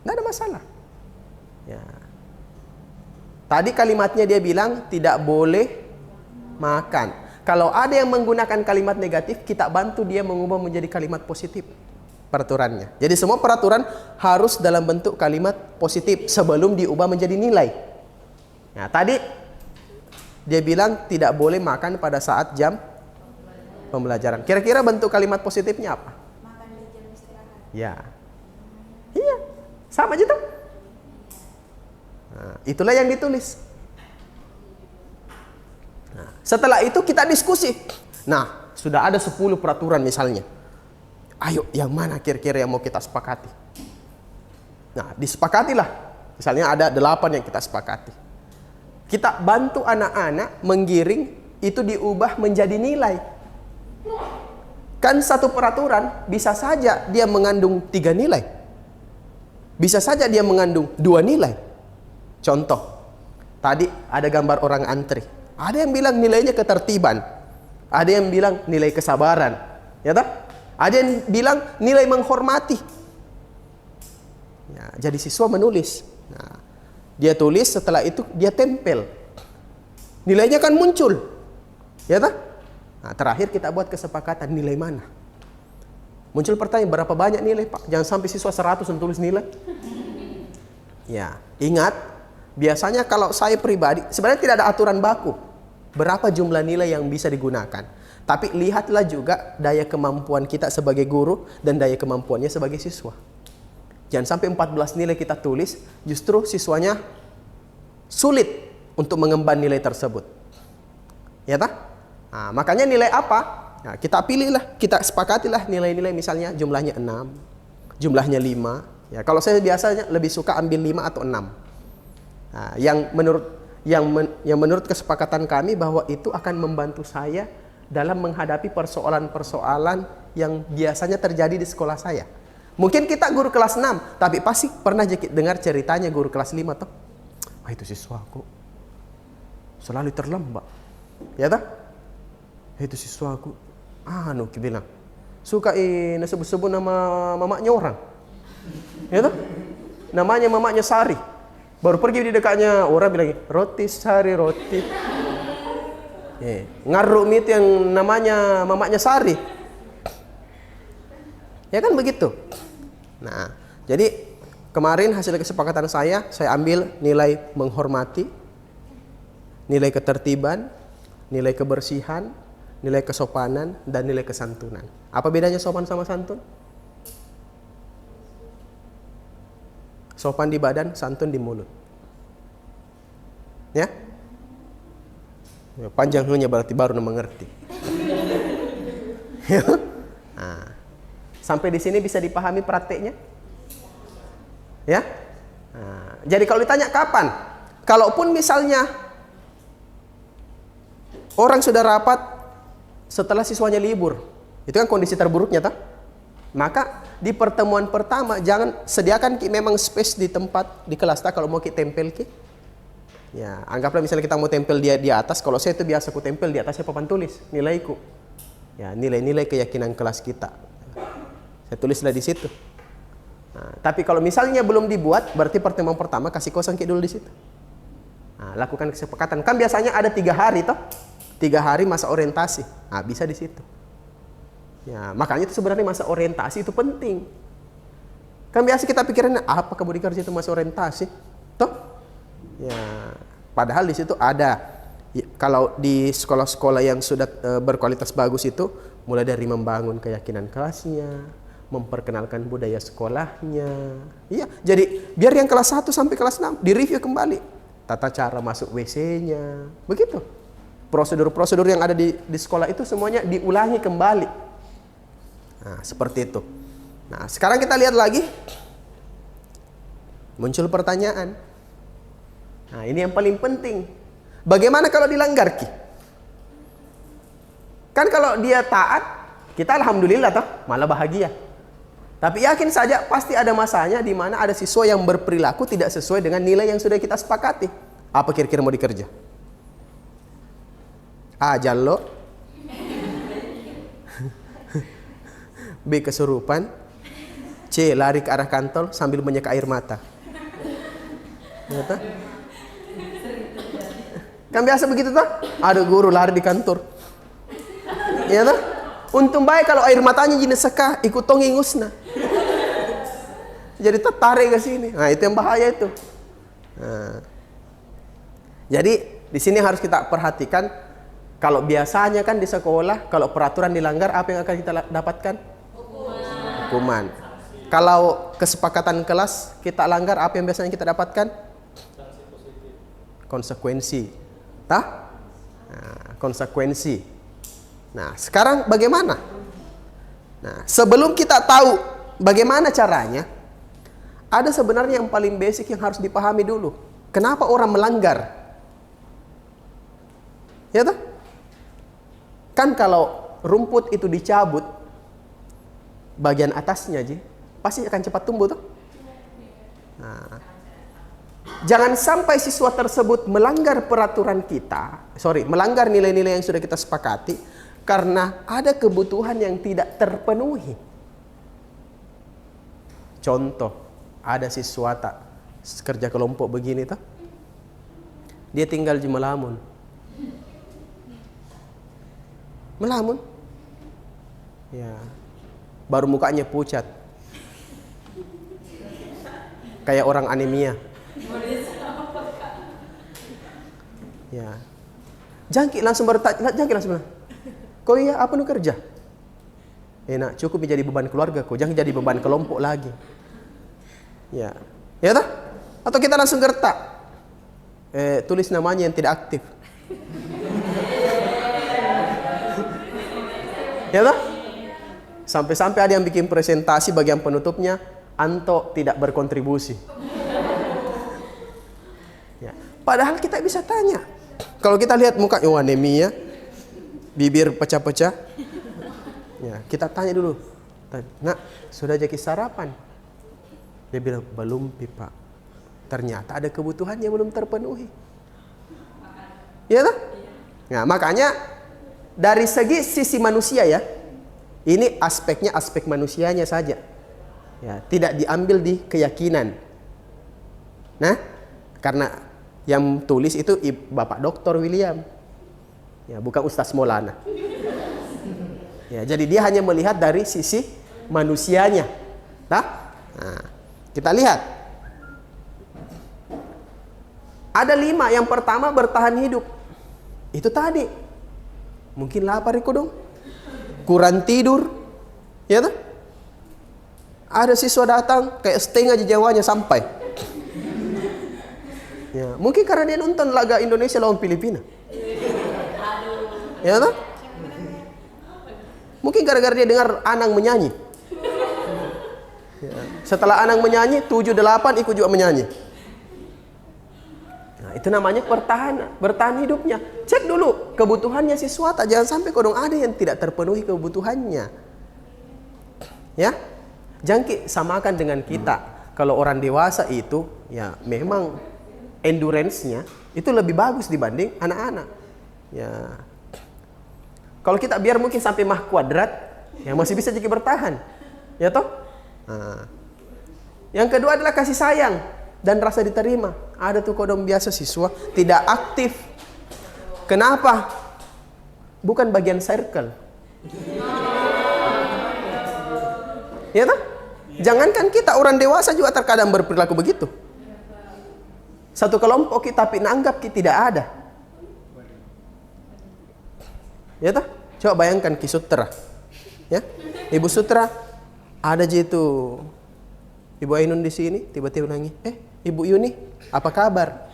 nggak ada masalah. Ya. Tadi kalimatnya dia bilang tidak boleh makan. Kalau ada yang menggunakan kalimat negatif, kita bantu dia mengubah menjadi kalimat positif peraturannya. Jadi semua peraturan harus dalam bentuk kalimat positif sebelum diubah menjadi nilai. Nah, tadi dia bilang tidak boleh makan pada saat jam pembelajaran. Kira-kira bentuk kalimat positifnya apa? Makan di jam istirahat. Ya. Iya. Sama aja tuh. Nah, itulah yang ditulis. Nah, setelah itu kita diskusi. Nah, sudah ada 10 peraturan misalnya. Ayo, yang mana kira-kira yang mau kita sepakati? Nah, disepakatilah. Misalnya ada 8 yang kita sepakati. Kita bantu anak-anak menggiring itu diubah menjadi nilai. Kan satu peraturan bisa saja dia mengandung 3 nilai. Bisa saja dia mengandung 2 nilai. Contoh, tadi ada gambar orang antri. Ada yang bilang nilainya ketertiban. Ada yang bilang nilai kesabaran. Ya tak? Ada yang bilang nilai menghormati. Ya, jadi siswa menulis. Nah, dia tulis, setelah itu dia tempel. Nilainya kan muncul. Ya tak? Nah, terakhir kita buat kesepakatan nilai mana. Muncul pertanyaan, berapa banyak nilai Pak? Jangan sampai siswa 100 yang tulis nilai. Ya, ingat, biasanya kalau saya pribadi, sebenarnya tidak ada aturan baku berapa jumlah nilai yang bisa digunakan. Tapi lihatlah juga daya kemampuan kita sebagai guru dan daya kemampuannya sebagai siswa. Jangan sampai 14 nilai kita tulis, justru siswanya sulit untuk mengemban nilai tersebut. Ya tak? Nah, makanya nilai apa? Nah, kita pilihlah, kita sepakatilah nilai-nilai misalnya jumlahnya 6, jumlahnya 5. Ya, kalau saya biasanya lebih suka ambil 5 atau 6. Nah, yang menurut kesepakatan kami bahwa itu akan membantu saya dalam menghadapi persoalan-persoalan yang biasanya terjadi di sekolah saya. Mungkin kita guru kelas 6, tapi pasti pernah dengar ceritanya guru kelas 5 toh. Wah, itu siswaku selalu terlambat. Ya tak? Itu siswaku bilang suka sebut-sebut nama mamanya orang. Ya tak? Namanya mamanya Sari. Baru pergi di dekatnya orang bilang roti Sari roti. Ngaruk mit yang namanya mamanya Sari. Ya kan begitu. Nah, jadi kemarin hasil kesepakatan saya ambil nilai menghormati, nilai ketertiban, nilai kebersihan, nilai kesopanan, dan nilai kesantunan. Apa bedanya sopan sama santun? Sopan di badan, santun di mulut. Ya? Panjangnya berarti baru mengerti. Nah, sampai di sini bisa dipahami prakteknya? Ya? Nah, jadi kalau ditanya kapan? Kalaupun misalnya orang sudah rapat setelah siswanya libur, itu kan kondisi terburuknya, toh? Maka di pertemuan pertama jangan sediakan memang space di tempat di kelas, kalau mau kita tempel ki. Ya, anggaplah misalnya kita mau tempel dia di atas. Kalau saya itu biasa aku tempel di atasnya papan tulis nilaiku. Ya, nilai-nilai keyakinan kelas kita. Saya tulislah di situ. Nah, tapi kalau misalnya belum dibuat, berarti pertemuan pertama kasih kosong dulu di situ. Nah, lakukan kesepakatan. Kan biasanya ada 3 hari toh, 3 hari masa orientasi. Nah, bisa di situ. Ya, makanya itu sebenarnya masa orientasi itu penting. Kan biasa kita pikirin apa kebudi kerja itu masa orientasi, toh? Ya, padahal di situ ada. Kalau di sekolah-sekolah yang sudah berkualitas bagus itu, mulai dari membangun keyakinan kelasnya, memperkenalkan budaya sekolahnya. Iya, jadi biar yang kelas 1 sampai kelas 6 direview kembali. Tata cara masuk WC-nya. Begitu. Prosedur-prosedur yang ada di sekolah itu semuanya diulangi kembali. Nah, seperti itu. Nah, sekarang kita lihat lagi. Muncul pertanyaan. Nah, ini yang paling penting. Bagaimana kalau dilanggar, Ki? Kan kalau dia taat, kita alhamdulillah toh, malah bahagia. Tapi yakin saja pasti ada masanya di mana ada siswa yang berperilaku tidak sesuai dengan nilai yang sudah kita sepakati. Apa kira-kira mau dikerja? A. Jallo. B. Kesurupan. C. Lari ke arah kantor sambil menyeka air mata. Ternyata kan biasa begitu toh? Ada guru lari di kantor. Ya toh? Untung baik kalau air matanya jenis seka ikut tong ingusna. Jadi tertarik ke sini. Nah, itu yang bahaya itu. Nah. Jadi di sini harus kita perhatikan, kalau biasanya kan di sekolah kalau peraturan dilanggar apa yang akan kita dapatkan? Hukuman. Kalau kesepakatan kelas kita langgar, apa yang biasanya kita dapatkan? Konsekuensi. Tah? Nah, konsekuensi. Nah, sekarang bagaimana? Nah, sebelum kita tahu bagaimana caranya, ada sebenarnya yang paling basic yang harus dipahami dulu. Kenapa orang melanggar? Ya toh? Kan kalau rumput itu dicabut bagian atasnya Ji, pasti akan cepat tumbuh toh? Nah, jangan sampai siswa tersebut melanggar peraturan kita, melanggar nilai-nilai yang sudah kita sepakati karena ada kebutuhan yang tidak terpenuhi. Contoh, ada siswa tak kerja kelompok begini toh, dia tinggal di melamun, ya, baru mukanya pucat, kayak orang anemia. Ya, jangkik langsung bertanya, kau iya apa nu kerja? Enak, cukup menjadi beban keluarga kau, jangan jadi beban kelompok lagi. Ya, ya toh? Atau kita langsung gertak, tulis namanya yang tidak aktif. Ya toh? Sampai-sampai ada yang bikin presentasi bagian penutupnya, Anto tidak berkontribusi. Ya, padahal kita bisa tanya. Kalau kita lihat muka anemia, bibir pecah-pecah, ya, kita tanya dulu, nak, sudah jadi sarapan? Dia bilang, belum Pak. Ternyata ada kebutuhan yang belum terpenuhi. Ya toh? Nah, makanya dari sisi manusia ya, ini aspeknya aspek manusianya saja. Ya, tidak diambil di keyakinan. Nah, karena yang tulis itu Bapak Dr. William. Ya, bukan Ustaz Maulana. Ya, jadi dia hanya melihat dari sisi manusianya. Nah, kita lihat. Ada 5. Yang pertama bertahan hidup. Itu tadi. Mungkin lapar itu dong. Kurang tidur. Ya toh? Ada siswa datang kayak setengah jawanya sampai. Ya, mungkin karena dia nonton laga Indonesia lawan Filipina. Ya toh? Mungkin gara-gara dia dengar Anang menyanyi. Ya. Setelah Anang menyanyi, 7-8 ikut juga menyanyi. itu namanya bertahan hidupnya. Cek dulu kebutuhannya siswa, tak jangan sampai kodong ada yang tidak terpenuhi kebutuhannya. Ya, jangan samakan dengan kita. Kalau orang dewasa itu, ya memang endurance-nya itu lebih bagus dibanding anak-anak. Ya, kalau kita biar mungkin sampai mach kuadrat, ya masih bisa jadi bertahan, ya toh. Nah. Yang kedua adalah kasih sayang dan rasa diterima. Ada tuh kodong biasa siswa tidak aktif. Kenapa? Bukan bagian circle. Ya toh? Jangankan kita, orang dewasa juga terkadang berperilaku begitu. Satu kelompok kita tapi nanggap kita tidak ada. Ya toh? Coba bayangkan Ki Sutra. Ya. Ibu Sutra ada aja itu Ibu Ainun di sini, tiba-tiba nangis. Ibu Yuni, apa kabar?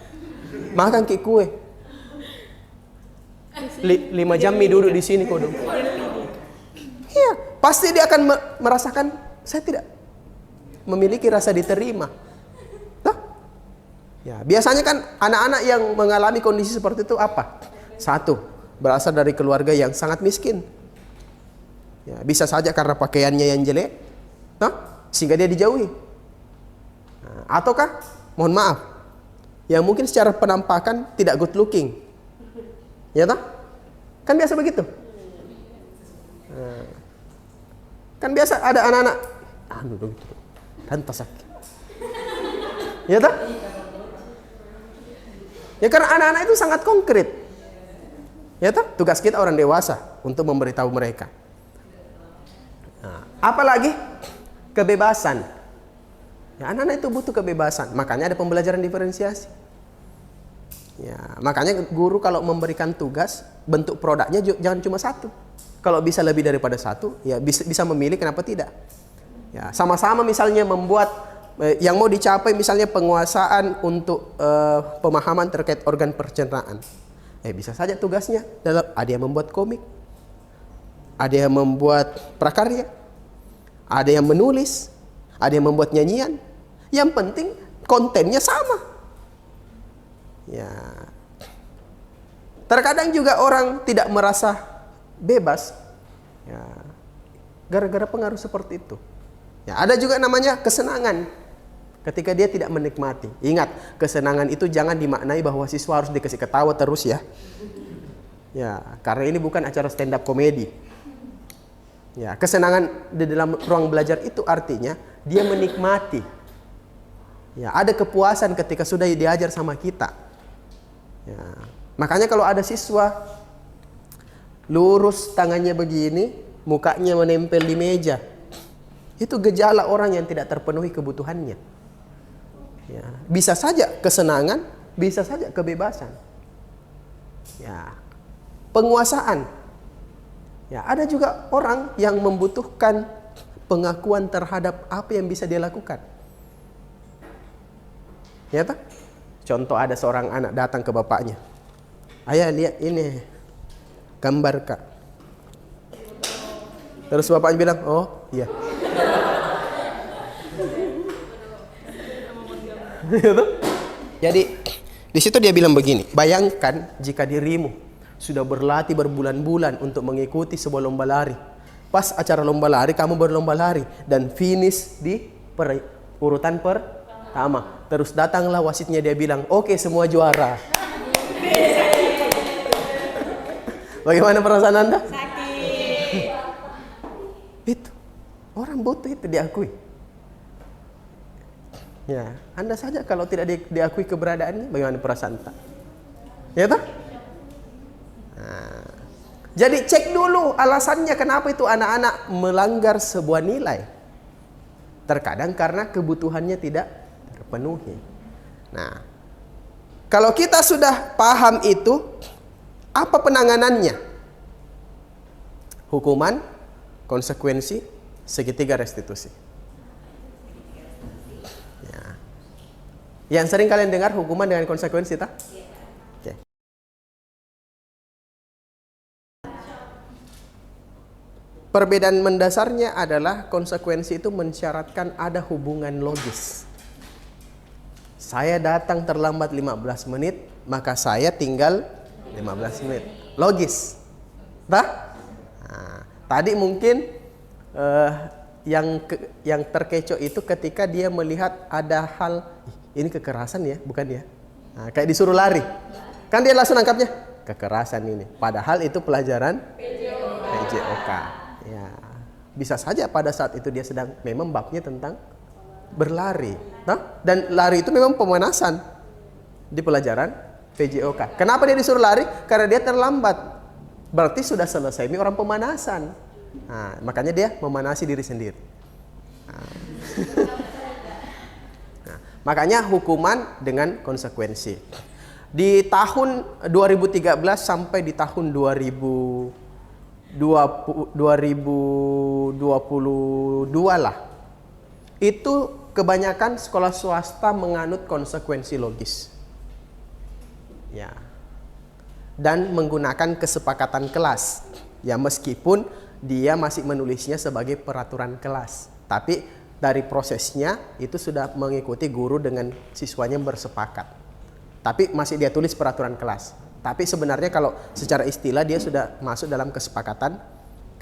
Makan ki kue. 5 jam duduk di sini kodong. Iya, pasti dia akan merasakan saya tidak memiliki rasa diterima. Tuh? Ya, biasanya kan anak-anak yang mengalami kondisi seperti itu apa? Satu, berasal dari keluarga yang sangat miskin. Ya, bisa saja karena pakaiannya yang jelek, sehingga dia dijauhi. Ataukah, mohon maaf, yang mungkin secara penampakan tidak good looking, ya toh? Kan biasa begitu. Kan biasa ada anak-anak, begitu, rantas sakit, ya toh? Ya karena anak-anak itu sangat konkret, ya toh? Tugas kita orang dewasa untuk memberitahu mereka. Apalagi kebebasan. Ya, anak-anak itu butuh kebebasan, makanya ada pembelajaran diferensiasi. Ya, makanya guru kalau memberikan tugas, bentuk produknya jangan cuma satu. Kalau bisa lebih daripada satu, ya bisa memilih, kenapa tidak? Ya, sama-sama misalnya membuat yang mau dicapai misalnya penguasaan untuk pemahaman terkait organ pencernaan. Bisa saja tugasnya ada yang membuat komik, ada yang membuat prakarya, ada yang menulis, ada yang membuat nyanyian. Yang penting kontennya sama. Ya. Terkadang juga orang tidak merasa bebas. Ya. Gara-gara pengaruh seperti itu. Ya, ada juga namanya kesenangan. Ketika dia tidak menikmati. Ingat, kesenangan itu jangan dimaknai bahwa siswa harus dikasih ketawa terus ya. Ya, karena ini bukan acara stand up komedi. Ya, kesenangan di dalam ruang belajar itu artinya dia menikmati. Ya, ada kepuasan ketika sudah diajar sama kita. Ya, makanya kalau ada siswa lurus tangannya begini, mukanya menempel di meja, itu gejala orang yang tidak terpenuhi kebutuhannya. Ya, bisa saja kesenangan, bisa saja kebebasan. Ya, penguasaan. Ya, ada juga orang yang membutuhkan pengakuan terhadap apa yang bisa dia lakukan. Ya toh? Contoh ada seorang anak datang ke bapaknya. Ayah lihat ini gambar kak. Terus bapaknya bilang, oh iya. Jadi di situ dia bilang begini, bayangkan jika dirimu sudah berlatih berbulan-bulan untuk mengikuti sebuah lomba lari. Pas acara lomba lari, kamu berlomba lari dan finish di urutan pertama. Terus datanglah wasitnya, dia bilang, oke, semua juara. Bagaimana perasaan Anda? Sakit. Itu orang butuh itu diakui. Ya, Anda saja kalau tidak diakui keberadaannya, bagaimana perasaan Anda? Ya toh? Nah, jadi cek dulu alasannya kenapa itu anak-anak melanggar sebuah nilai. Terkadang karena kebutuhannya tidak terpenuhi. Nah, kalau kita sudah paham itu, apa penanganannya? Hukuman, konsekuensi, segitiga restitusi. Ya. Yang sering kalian dengar hukuman dengan konsekuensi, tak? Oke. Perbedaan mendasarnya adalah konsekuensi itu mensyaratkan ada hubungan logis. Saya datang terlambat 15 menit, maka saya tinggal 15 menit. Logis. Nah, tadi mungkin yang terkecoh itu ketika dia melihat ada hal, ini kekerasan ya, bukan ya? Nah, kayak disuruh lari. Kan dia langsung nangkapnya, kekerasan ini. Padahal itu pelajaran PJOK. Ya, bisa saja pada saat itu dia sedang memang babnya tentang berlari. Nah, dan lari itu memang pemanasan di pelajaran PJOK. Kenapa dia disuruh lari? Karena dia terlambat. Berarti sudah selesai ini orang pemanasan. Nah, makanya dia memanasi diri sendiri. Nah, makanya hukuman dengan konsekuensi. Di tahun 2013 sampai di tahun 2022 lah, itu kebanyakan sekolah swasta menganut konsekuensi logis. Ya. Dan menggunakan kesepakatan kelas. Ya, meskipun dia masih menulisnya sebagai peraturan kelas, tapi dari prosesnya itu sudah mengikuti guru dengan siswanya bersepakat. Tapi masih dia tulis peraturan kelas. Tapi sebenarnya kalau secara istilah dia sudah masuk dalam kesepakatan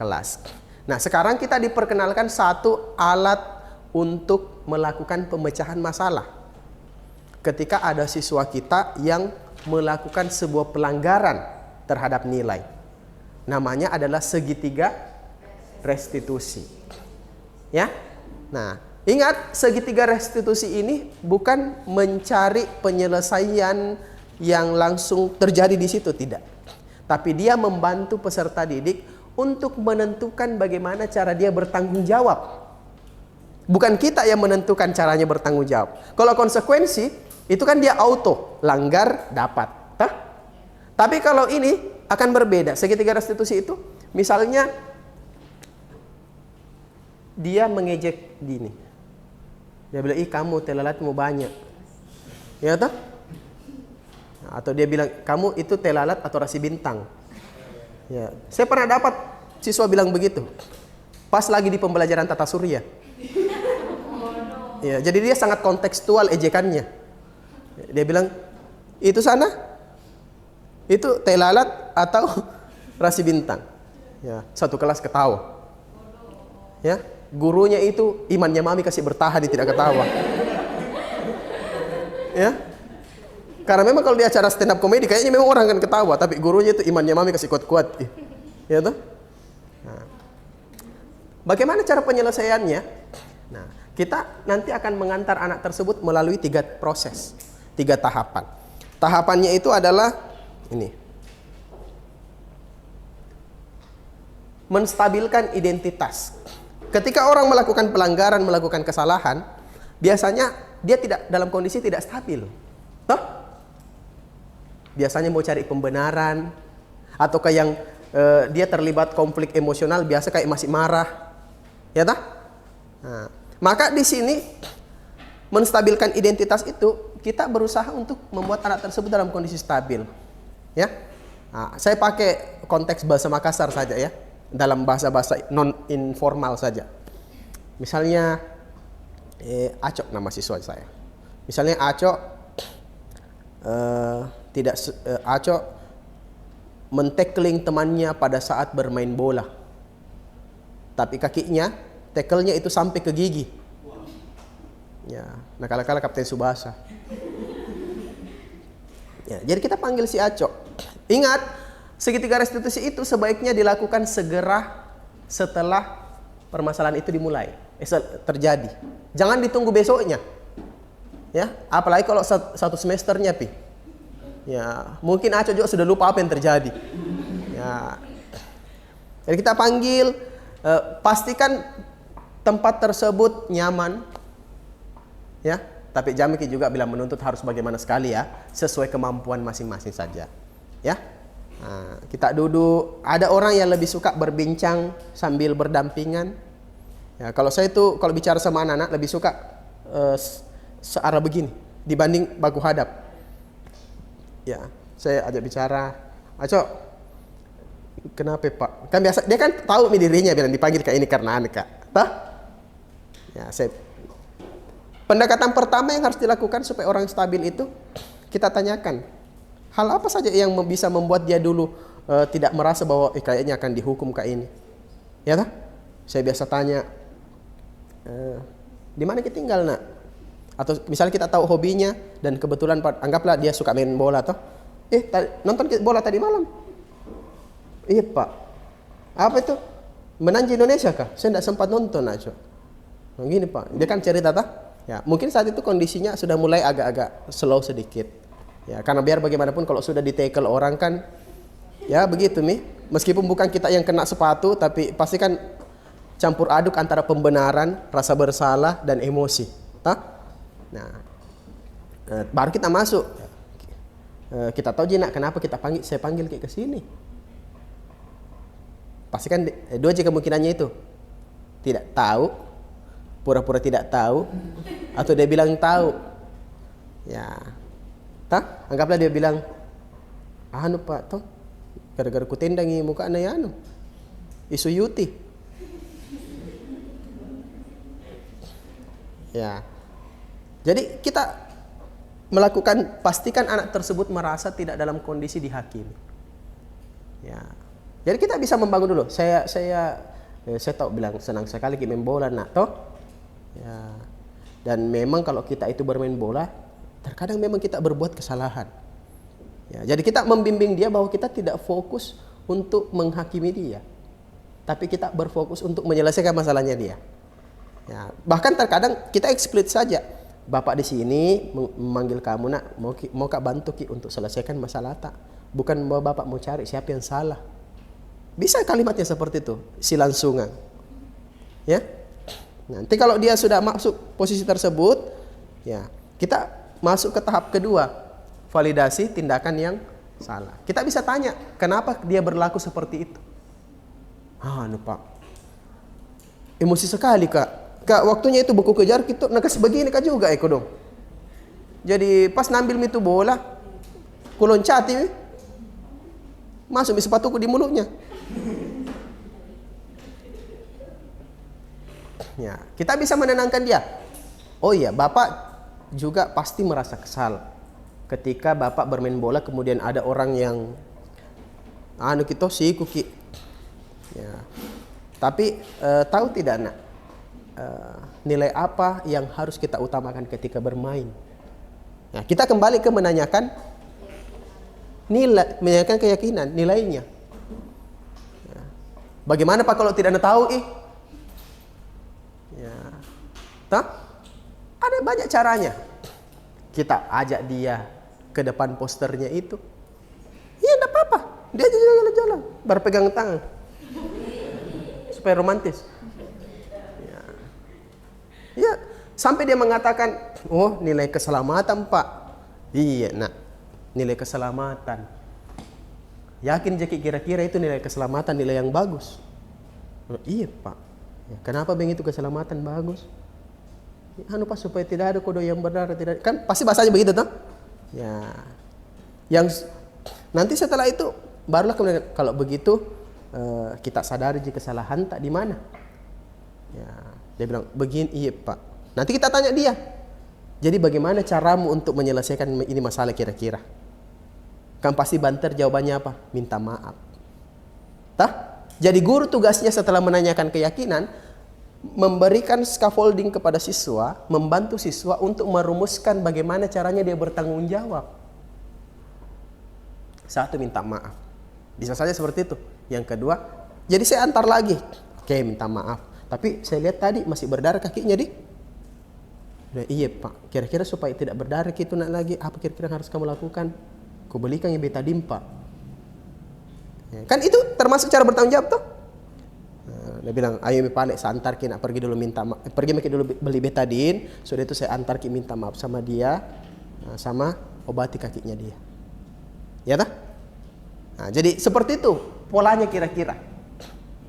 kelas. Nah, sekarang kita diperkenalkan satu alat untuk melakukan pemecahan masalah. Ketika ada siswa kita yang melakukan sebuah pelanggaran terhadap nilai. Namanya adalah segitiga restitusi. Ya. Nah, ingat, segitiga restitusi ini bukan mencari penyelesaian yang langsung terjadi di situ, tidak. Tapi dia membantu peserta didik untuk menentukan bagaimana cara dia bertanggung jawab. Bukan kita yang menentukan caranya bertanggung jawab. Kalau konsekuensi itu kan dia auto, langgar dapat. Tapi kalau ini akan berbeda. Segitiga restitusi itu misalnya dia mengejek gini. Dia bilang, "Ih, kamu telalatmu banyak." Ya toh? Atau dia bilang, "Kamu itu telalat atau rasi bintang." Ya, saya pernah dapat siswa bilang begitu. Pas lagi di pembelajaran tata surya. Ya, jadi dia sangat kontekstual ejekannya. Dia bilang, "Itu sana, itu telalat atau rasi bintang." Ya, satu kelas ketawa. Ya, gurunya itu imannya mami kasih bertahan, dia tidak ketawa. Ya, karena memang kalau di acara stand up comedy kayaknya memang orang akan ketawa, tapi gurunya itu imannya mami kasih kuat-kuat. Ya tuh. Nah, bagaimana cara penyelesaiannya? Nah, kita nanti akan mengantar anak tersebut melalui 3 proses. 3 tahapan. Tahapannya itu adalah ini. Menstabilkan identitas. Ketika orang melakukan pelanggaran, melakukan kesalahan, biasanya dia tidak dalam kondisi tidak stabil. Toh? Biasanya mau cari pembenaran, atau kayak yang dia terlibat konflik emosional, biasa kayak masih marah. Ya toh? Nah, maka di sini menstabilkan identitas itu kita berusaha untuk membuat anak tersebut dalam kondisi stabil. Ya. Nah, saya pakai konteks bahasa Makassar saja ya. Dalam bahasa-bahasa non informal saja. Misalnya Acok nama siswa saya. Misalnya Acok Acok men-tackling temannya pada saat bermain bola. Tapi kakinya, tackle-nya itu sampai ke gigi. Ya, nah kala-kala Kapten Subasa. Ya, jadi kita panggil si Acok. Ingat, segitiga restitusi itu sebaiknya dilakukan segera setelah permasalahan itu dimulai, terjadi. Jangan ditunggu besoknya. Ya, apalagi kalau satu semesternya, Pi. Ya, mungkin Acok juga sudah lupa apa yang terjadi. Ya. Jadi kita panggil, pastikan tempat tersebut nyaman. Ya, tapi Jamiki juga bilang menuntut harus bagaimana sekali ya, sesuai kemampuan masing-masing saja. Ya, nah, kita duduk. Ada orang yang lebih suka berbincang sambil berdampingan. Ya, kalau saya itu kalau bicara sama anak-anak lebih suka searah begini dibanding baku hadap. Ya, saya ajak bicara, "Acok, kenapa Pak?" Kan biasa dia kan tahu dirinya bilang dipanggil kayak ini karena anak, Kak. Tah? Ya, pendekatan pertama yang harus dilakukan supaya orang stabil itu kita tanyakan, Hal apa saja yang bisa membuat dia dulu tidak merasa bahwa kayaknya akan dihukum kayak ini. Ya tak? Saya biasa tanya, di mana kita tinggal nak? Atau misalnya kita tahu hobinya dan kebetulan anggaplah dia suka main bola toh. Nonton bola tadi malam. Iya pak. Apa itu? Menang di Indonesia kah? Saya tidak sempat nonton aja. Nah, gini pak, dia kan cerita tak? Ya, mungkin saat itu kondisinya sudah mulai agak-agak slow sedikit. Ya, karena biar bagaimanapun kalau sudah di-tackle orang kan, ya begitu nih. Meskipun bukan kita yang kena sepatu, tapi pasti kan campur aduk antara pembenaran, rasa bersalah dan emosi. Nah, baru kita masuk. Kita tahu Jinak kenapa saya panggil ke sini. Pasti kan dua aja kemungkinannya itu. Tidak tahu, pura-pura tidak tahu, atau dia bilang tahu. Ya. Anggaplah dia bilang, anu pak, toh gara-gara ku tendangi muka aneh anu isu Yuti. Ya. Jadi kita pastikan anak tersebut merasa tidak dalam kondisi dihakimi. Ya. Jadi kita bisa membangun dulu. Saya tahu bilang senang sekali kita main bola nak toh. Ya. Dan memang kalau kita itu bermain bola, terkadang memang kita berbuat kesalahan. Ya, jadi kita membimbing dia bahwa kita tidak fokus untuk menghakimi dia, tapi kita berfokus untuk menyelesaikan masalahnya dia. Ya, bahkan terkadang kita eksplisit saja, bapak di sini memanggil kamu nak, mau kak bantu ki untuk selesaikan masalah tak, bukan bahwa bapak mau cari siapa yang salah. Bisa kalimatnya seperti itu, silangsungan. Ya, nanti kalau dia sudah masuk posisi tersebut, ya kita masuk ke tahap kedua, validasi tindakan yang salah. Kita bisa tanya, kenapa dia berlaku seperti itu? Pak, emosi sekali kak. Kak, waktunya itu buku kejar gitu, nakasih begini kak juga eko dong. Jadi pas nambil itu bola, ku loncati, masuk sepatuku di mulutnya. Ya, kita bisa menenangkan dia. Oh iya, bapak juga pasti merasa kesal ketika bapak bermain bola kemudian ada orang yang kita siku ki. Ya. Tapi tahu tidak nak, nilai apa yang harus kita utamakan ketika bermain? Ya, kita kembali ke menanyakan nilai, menanyakan keyakinan, nilainya. Ya. Bagaimana pak kalau tidak tahu Ya. Ada banyak caranya. Kita ajak dia ke depan posternya itu. Ya enggak apa-apa. Dia aja jalan-jalan, berpegang tangan. Supaya romantis. Ya, sampai dia mengatakan, "Oh, nilai keselamatan, Pak." Iya, nak. Nilai keselamatan. Yakin jadi kira-kira itu nilai keselamatan, nilai yang bagus? Iya, Pak. Ya, kenapa begitu keselamatan bagus? Pak supaya tidak ada kodo yang berdarah, tidak kan pasti bahasanya begitu toh. Ya, yang nanti setelah itu barulah kemudian kalau begitu kita sadari jika kesalahan tak di mana. Ya, dia bilang begini, iya pak. Nanti kita tanya dia. Jadi bagaimana caramu untuk menyelesaikan ini masalah kira-kira? Kan pasti banter jawabannya apa? Minta maaf. Jadi guru tugasnya setelah menanyakan keyakinan, memberikan scaffolding kepada siswa, membantu siswa untuk merumuskan bagaimana caranya dia bertanggung jawab. Satu, minta maaf. Bisa saja seperti itu. Yang kedua, jadi saya antar lagi. Oke, minta maaf. Tapi saya lihat tadi masih berdarah kakinya iya pak, kira-kira supaya tidak berdarah itu nak lagi, apa kira-kira harus kamu lakukan? Kau belikan yang betadine pak. Ya, kan itu termasuk cara bertanggung jawab tuh. Dia bilang, ayo mi palek saya antar ki nak pergi dulu minta maaf, pergi dulu beli betadine, sudah itu saya antar ki minta maaf sama dia, sama obati kakinya dia. Ya tak? Nah, jadi seperti itu polanya kira-kira.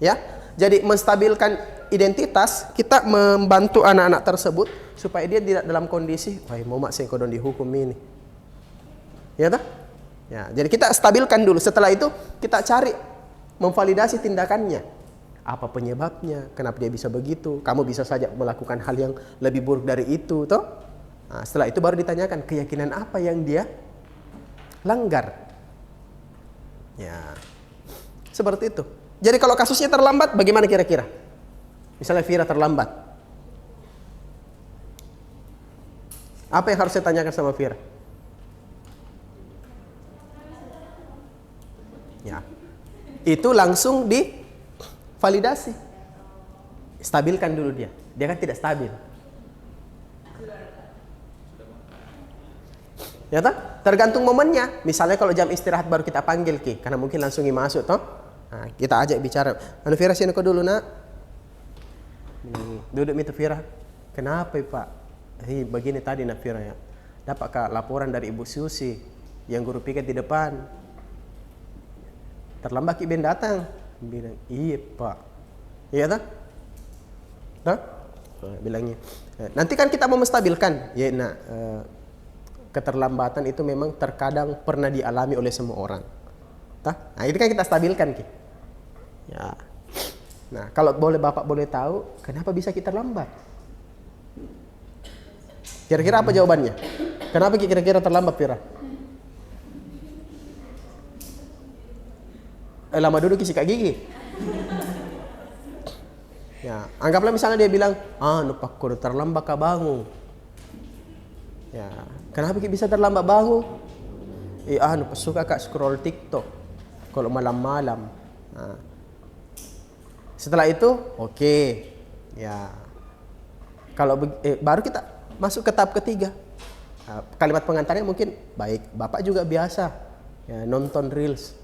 Ya, jadi menstabilkan identitas, kita membantu anak-anak tersebut supaya dia tidak dalam kondisi, wah mau mak saya kodon dihukum ini. Ya tak? Ya, jadi kita stabilkan dulu. Setelah itu kita cari memvalidasi tindakannya. Apa penyebabnya? Kenapa dia bisa begitu? Kamu bisa saja melakukan hal yang lebih buruk dari itu, toh? Nah, setelah itu baru ditanyakan keyakinan apa yang dia langgar. Ya, seperti itu. Jadi kalau kasusnya terlambat, bagaimana kira-kira? Misalnya Vira terlambat, apa yang harus saya tanyakan sama Vira? Ya, itu langsung divalidasi. Stabilkan dulu dia. Dia kan tidak stabil. Ya toh? Tergantung momennya. Misalnya kalau jam istirahat baru kita panggil Ki, karena mungkin langsung masuk toh. Nah, kita ajak bicara. Anu Vira sini kau dulu nak. Duduk itu Vira. Kenapa Pak? Begini tadi nak Vira ya. Dapatkah laporan dari Ibu Susi yang guru piket di depan? Terlambat Ki Ben datang. Bilang, iya Pak. Iya toh? Toh? Bilangnya. Nanti kan kita mau menstabilkan. Ya nak. Keterlambatan itu memang terkadang pernah dialami oleh semua orang. Nah, ini kan kita stabilkan Ki. Ya. Nah, kalau Bapak boleh tahu, kenapa bisa kita terlambat? Kira-kira apa jawabannya? Kenapa kira-kira terlambat, Vira? Lama duduk sikat gigi. Ya, anggaplah misalnya dia bilang, nupak kudu terlambat ka bangun. Ya, kenapa bisa terlambat bangun? Suka kak scroll TikTok kalau malam-malam. Nah, setelah itu, oke. Ya, kalau baru kita masuk ke tahap ketiga. Kalimat pengantarnya mungkin baik. Bapak juga biasa ya, nonton reels.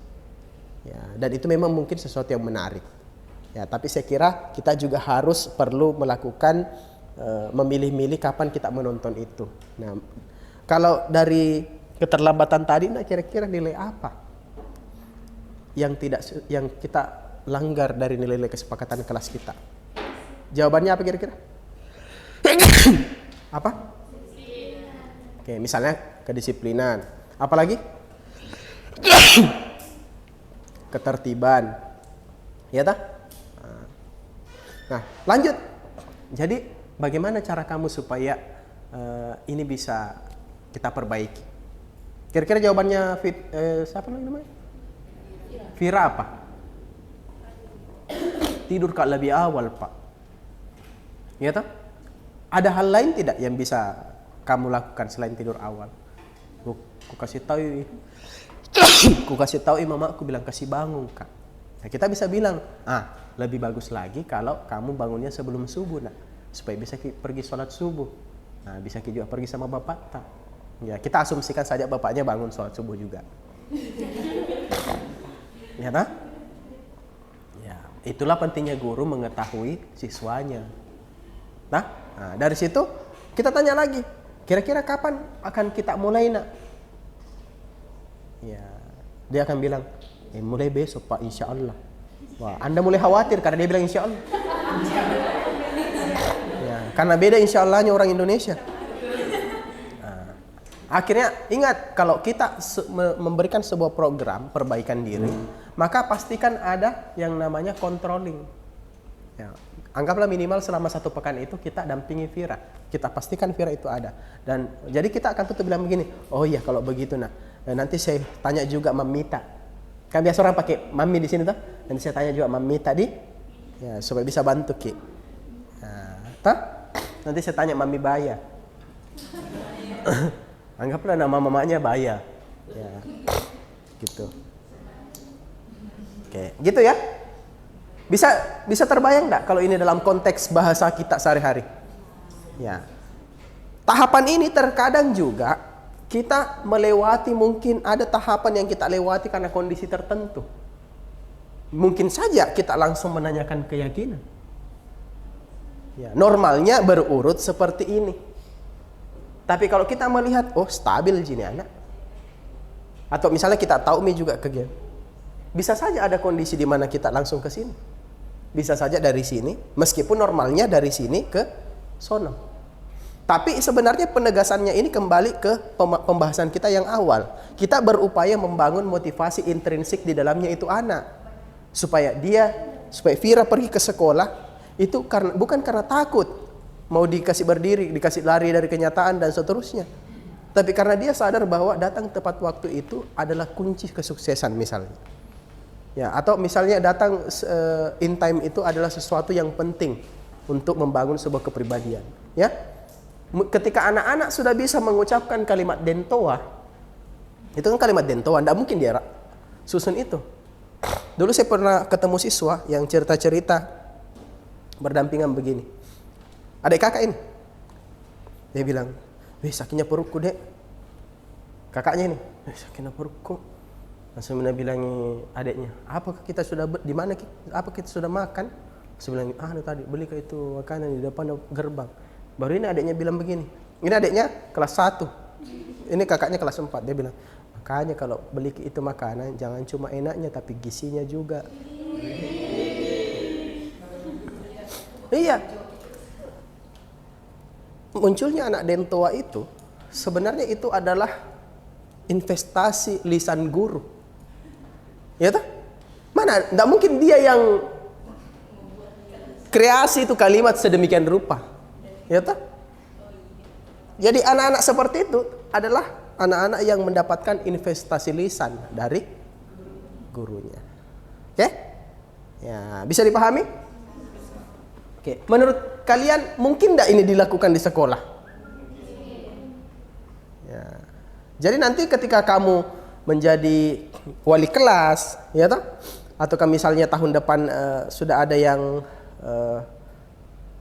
Ya, dan itu memang mungkin sesuatu yang menarik. Ya, tapi saya kira kita juga harus perlu melakukan memilih-milih kapan kita menonton itu. Nah, kalau dari keterlambatan tadi, nah kira-kira nilai apa yang kita langgar dari nilai-nilai kesepakatan kelas kita? Jawabannya apa kira-kira? Apa? Oke, misalnya kedisiplinan. Apalagi? Ketertiban. Ya tak? Nah, lanjut. Jadi bagaimana cara kamu supaya ini bisa kita perbaiki? Kira-kira jawabannya siapa namanya? Vira apa? Tidur kak lebih awal Pak. Ya toh? Ada hal lain tidak yang bisa kamu lakukan selain tidur awal? Ku kasih tahu mamaku bilang kasih bangun kak. Nah, kita bisa bilang, lebih bagus lagi kalau kamu bangunnya sebelum subuh nak, supaya bisa pergi sholat subuh. Nah, bisa juga pergi sama bapak tak? Ya, kita asumsikan saja bapaknya bangun sholat subuh juga. Ya tak? Ya, itulah pentingnya guru mengetahui siswanya. Nah, dari situ kita tanya lagi, kira-kira kapan akan kita mulai nak? Ya, dia akan bilang, mulai besok Pak, insya Allah. Wah, Anda mulai khawatir karena dia bilang insya Allah. Ya, karena beda insya Allahnya orang Indonesia. Nah, akhirnya ingat, kalau kita memberikan sebuah program perbaikan diri, maka pastikan ada yang namanya controlling. Ya, anggaplah minimal selama 1 pekan itu kita dampingi Vira. Kita pastikan Vira itu ada. Dan jadi kita akan tutup bilang begini, oh iya kalau begitu nah, nanti saya tanya juga Mamita. Kan biasa orang pakai mami di sini tuh. Nanti saya tanya juga mami tadi, ya supaya bisa bantu Ki. Nanti saya tanya mami Baya. Anggaplah nama mamanya Baya. Ya, gitu. Oke, gitu ya. Bisa terbayang nggak kalau ini dalam konteks bahasa kita sehari-hari? Ya. Tahapan ini terkadang juga kita melewati, mungkin ada tahapan yang kita lewati karena kondisi tertentu. Mungkin saja kita langsung menanyakan keyakinan. Ya, normalnya berurut seperti ini. Tapi kalau kita melihat, oh stabil gini anak. Atau misalnya kita tahu juga kegiatan. Bisa saja ada kondisi di mana kita langsung ke sini. Bisa saja dari sini, meskipun normalnya dari sini ke sono. Tapi sebenarnya penegasannya ini kembali ke pembahasan kita yang awal. Kita berupaya membangun motivasi intrinsik di dalamnya itu anak. Supaya Vira pergi ke sekolah, itu bukan karena takut. Mau dikasih berdiri, dikasih lari dari kenyataan dan seterusnya. Tapi karena dia sadar bahwa datang tepat waktu itu adalah kunci kesuksesan misalnya. Ya, atau misalnya datang in time itu adalah sesuatu yang penting untuk membangun sebuah kepribadian. Ya, ketika anak-anak sudah bisa mengucapkan kalimat dentoa, itu kan kalimat dentoa, tidak mungkin dia susun itu. Dulu saya pernah ketemu siswa yang cerita-cerita berdampingan begini. Adik kakak ini, dia bilang, "Wih, sakitnya perutku dek." Kakaknya ini, "Wih, sakitnya perutku." Langsung dia bilangi adiknya, "Apakah kita sudah di mana? Apa kita sudah makan?" Saya bilang, tadi beli ke itu makanan di depan gerbang." Baru ini adiknya bilang begini. Ini adiknya kelas 1. Ini kakaknya kelas 4. Dia bilang, "Makanya kalau beli ke itu makanan jangan cuma enaknya tapi gizinya juga." Iya. Munculnya anak dentoa itu sebenarnya itu adalah investasi lisan guru. Ya toh? Mana? Tidak mungkin dia yang kreasi itu kalimat sedemikian rupa. Ya toh? Jadi anak-anak seperti itu adalah anak-anak yang mendapatkan investasi lisan dari gurunya. Oke? Ya, bisa dipahami? Oke, menurut kalian mungkin tidak ini dilakukan di sekolah? Ya. Jadi nanti ketika kamu menjadi wali kelas, ya toh? Atau misalnya tahun depan sudah ada yang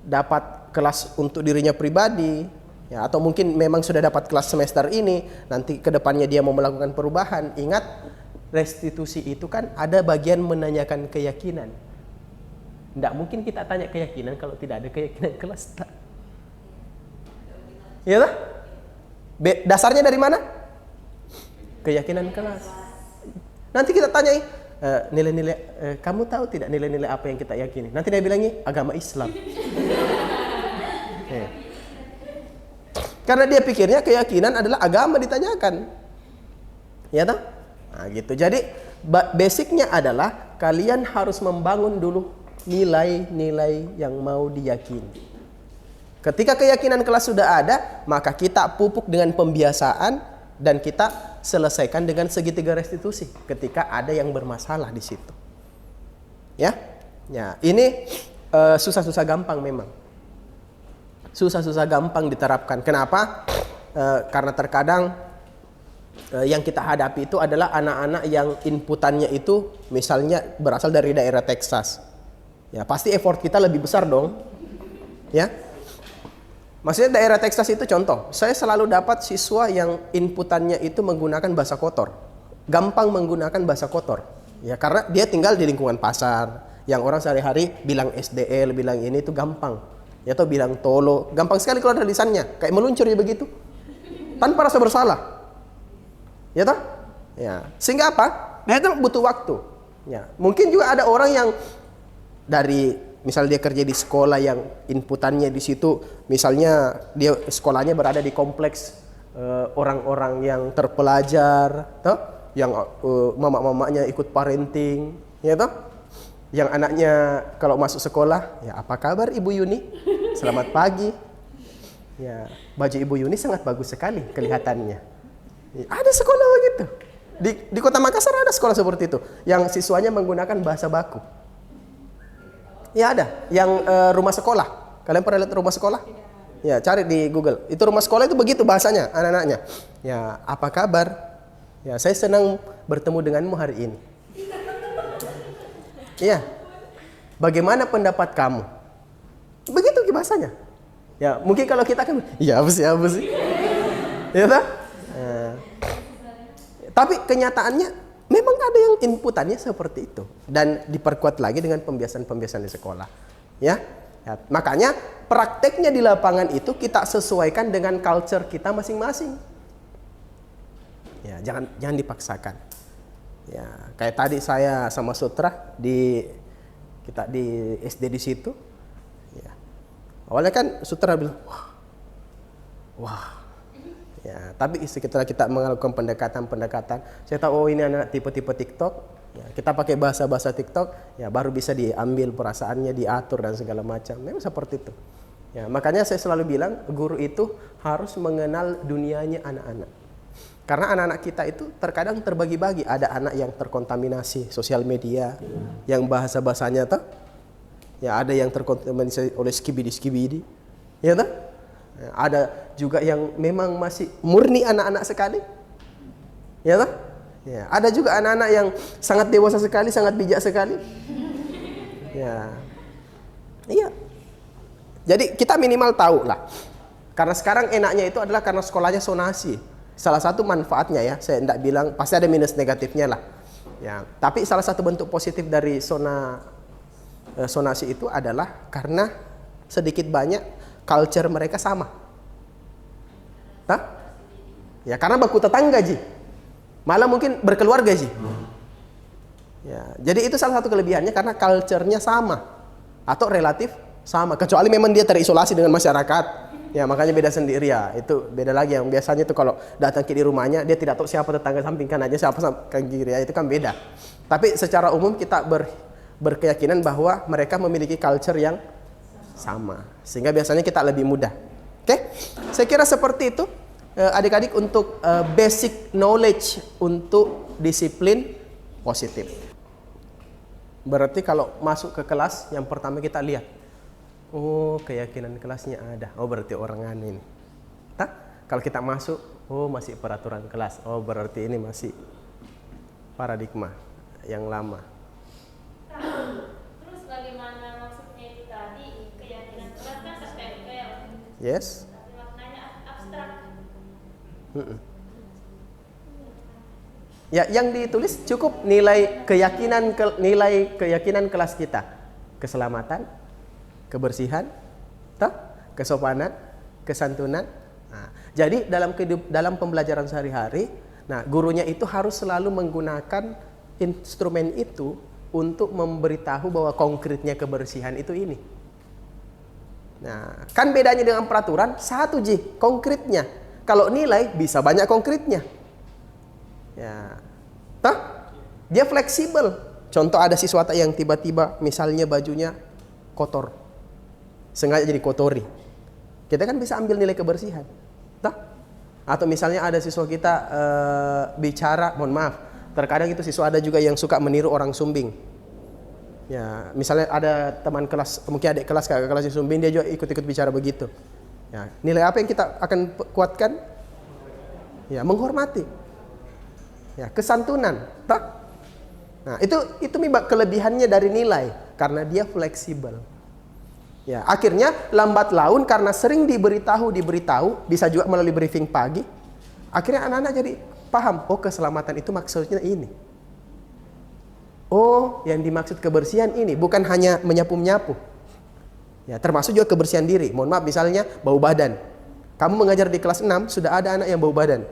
dapat kelas untuk dirinya pribadi, ya, atau mungkin memang sudah dapat kelas semester ini, nanti ke depannya dia mau melakukan perubahan. Ingat, restitusi itu kan ada bagian menanyakan keyakinan. Tidak mungkin kita tanya keyakinan kalau tidak ada keyakinan kelas. Ya toh? Dasarnya dari mana? Keyakinan kelas. Nanti kita tanyai nilai-nilai, kamu tahu tidak nilai-nilai apa yang kita yakini? Nanti dia bilangnya agama Islam. Karena dia pikirnya keyakinan adalah agama ditanyakan. Ya toh? Nah, gitu. Jadi basicnya adalah kalian harus membangun dulu nilai-nilai yang mau diyakini. Ketika keyakinan kelas sudah ada, maka kita pupuk dengan pembiasaan dan kita selesaikan dengan segitiga restitusi ketika ada yang bermasalah di situ. Ya, ini susah-susah gampang memang. Susah-susah gampang diterapkan. Kenapa? Karena terkadang yang kita hadapi itu adalah anak-anak yang inputannya itu misalnya berasal dari daerah Texas. Ya, pasti effort kita lebih besar dong. Ya. Maksudnya daerah Texas itu contoh, saya selalu dapat siswa yang inputannya itu menggunakan bahasa kotor. Gampang menggunakan bahasa kotor. Ya, karena dia tinggal di lingkungan pasar, yang orang sehari-hari bilang SDL, bilang ini itu gampang. Ya, atau bilang tolo, gampang sekali keluar dari lisannya, kayak meluncur ya begitu. Tanpa rasa bersalah. Ya toh? Ya. Sehingga apa? Nah, itu butuh waktu. Ya. Mungkin juga ada orang yang dari misal dia kerja di sekolah yang inputannya di situ, misalnya dia sekolahnya berada di kompleks orang-orang yang terpelajar, toh? Yang mama-mamanya ikut parenting, ya toh? Yang anaknya kalau masuk sekolah, ya apa kabar Ibu Yuni? Selamat pagi. Ya, baju Ibu Yuni sangat bagus sekali kelihatannya. Ya, ada sekolah begitu. Di Kota Makassar ada sekolah seperti itu, yang siswanya menggunakan bahasa baku. Ya ada, yang rumah sekolah. Kalian pernah lihat rumah sekolah? Ya, cari di Google. Itu rumah sekolah itu begitu bahasanya anak-anaknya. Ya, apa kabar? Ya, saya senang bertemu denganmu hari ini. Iya. Bagaimana pendapat kamu? Begitu bahasanya. Ya, mungkin kalau kita kan, ya apa sih? Ya tak? Tapi kenyataannya memang ada yang inputannya seperti itu dan diperkuat lagi dengan pembiasan-pembiasan di sekolah. Ya, makanya prakteknya di lapangan itu kita sesuaikan dengan culture kita masing-masing. Ya, jangan dipaksakan. Ya, kayak tadi saya sama Sutra kita di SD di situ. Ya. Awalnya kan Sutra bilang, wah. Ya, tapi setelah kita melakukan pendekatan, saya tahu oh ini anak tipe-tipe TikTok. Ya, kita pakai bahasa-bahasa TikTok, ya baru bisa diambil perasaannya, diatur dan segala macam. Memang seperti itu. Ya, makanya saya selalu bilang guru itu harus mengenal dunianya anak-anak. Karena anak-anak kita itu terkadang terbagi-bagi. Ada anak yang terkontaminasi sosial media, yang bahasa-bahasanya tuh, ya ada yang terkontaminasi oleh skibidi-skibidi, ya tuh. Ada juga yang memang masih murni anak-anak sekali, ya tuh. Ya, ada juga anak-anak yang sangat dewasa sekali, sangat bijak sekali. Ya, iya. Jadi kita minimal tahu lah. Karena sekarang enaknya itu adalah karena sekolahnya sonasi. Salah satu manfaatnya ya, saya tidak bilang pasti ada minus negatifnya lah. Ya, tapi salah satu bentuk positif dari sonasi itu adalah karena sedikit banyak culture mereka sama. Hah? Ya, karena baku tetangga ji. Malah mungkin berkeluarga ji. Ya, jadi itu salah satu kelebihannya karena culture-nya sama atau relatif sama. Kecuali memang dia terisolasi dengan masyarakat. Ya, makanya beda sendiri ya. Itu beda lagi yang biasanya itu kalau datang ke di rumahnya dia tidak tahu siapa tetangga samping kanannya, siapa samping kiri ya, itu kan beda. Tapi secara umum kita berkeyakinan bahwa mereka memiliki culture yang sama. Sehingga biasanya kita lebih mudah. Oke? Saya kira seperti itu adik-adik untuk basic knowledge untuk disiplin positif. Berarti kalau masuk ke kelas yang pertama kita lihat, oh, keyakinan kelasnya ada. Oh, berarti orang ini. Kalau kita masuk, oh masih peraturan kelas. Oh, berarti ini masih paradigma yang lama. Terus bagaimana maksudnya itu tadi? Keyakinan kelas kan tertempel. Yes. Tapi maknanya abstrak. Ya, yang ditulis cukup nilai keyakinan kelas kita. Keselamatan, kebersihan, kesopanan, kesantunan. Nah, jadi dalam pembelajaran sehari-hari, nah gurunya itu harus selalu menggunakan instrumen itu untuk memberitahu bahwa konkretnya kebersihan itu ini. Nah, kan bedanya dengan peraturan satu ji, konkretnya. Kalau nilai bisa banyak konkretnya. Ya, dia fleksibel. Contoh ada siswa yang tiba-tiba misalnya bajunya kotor, sengaja jadi kotori, kita kan bisa ambil nilai kebersihan. Atau misalnya ada siswa kita bicara, mohon maaf, terkadang itu siswa ada juga yang suka meniru orang sumbing. Ya, misalnya ada teman kelas, mungkin adik kelas, kakak kelas yang sumbing, dia juga ikut-ikut bicara begitu. Ya, nilai apa yang kita akan kuatkan? Ya, menghormati. Ya, kesantunan. Nah, itu kelebihannya dari nilai karena dia fleksibel. Ya, akhirnya lambat laun karena sering diberitahu, bisa juga melalui briefing pagi. Akhirnya anak-anak jadi paham, oh keselamatan itu maksudnya ini. Oh, yang dimaksud kebersihan ini, bukan hanya menyapu-menyapu. Ya, termasuk juga kebersihan diri. Mohon maaf, misalnya bau badan. Kamu mengajar di kelas 6, sudah ada anak yang bau badan.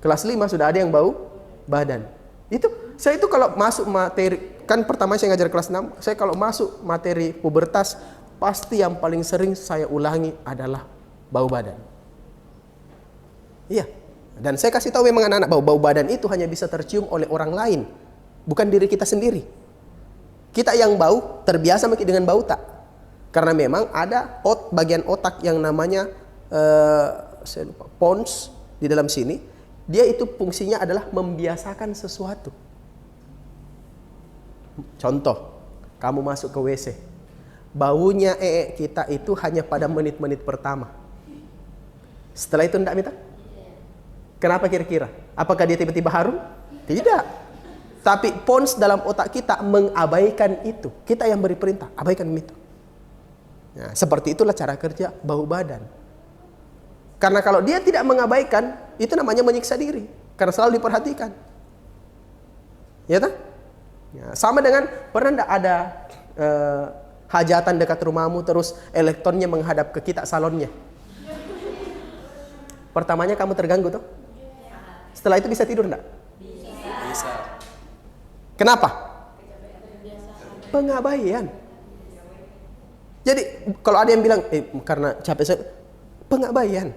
Kelas 5 sudah ada yang bau badan. Saya itu kalau masuk materi, kan pertama saya ngajar kelas 6, saya kalau masuk materi pubertas, pasti yang paling sering saya ulangi adalah bau badan. Iya. Dan saya kasih tahu memang anak-anak bau badan itu hanya bisa tercium oleh orang lain, bukan diri kita sendiri. Kita yang bau terbiasa dengan bau tak. Karena memang ada bagian otak yang namanya saya lupa, pons di dalam sini. Dia itu fungsinya adalah membiasakan sesuatu. Contoh, kamu masuk ke WC. Baunya kita itu hanya pada menit-menit pertama. Setelah itu tidak minta? Kenapa kira-kira? Apakah dia tiba-tiba harum? Tidak. Tapi pons dalam otak kita mengabaikan itu. Kita yang beri perintah, abaikan itu. Nah, seperti itulah cara kerja bau badan. Karena kalau dia tidak mengabaikan, itu namanya menyiksa diri. Karena selalu diperhatikan. Ya tak? Ya, sama dengan, pernah tidak ada hajatan dekat rumahmu, terus elektronnya menghadap ke kita salonnya. Pertamanya kamu terganggu tuh? Setelah itu bisa tidur enggak? Bisa. Kenapa? Pengabaian. Jadi kalau ada yang bilang, karena capek saya, pengabaian.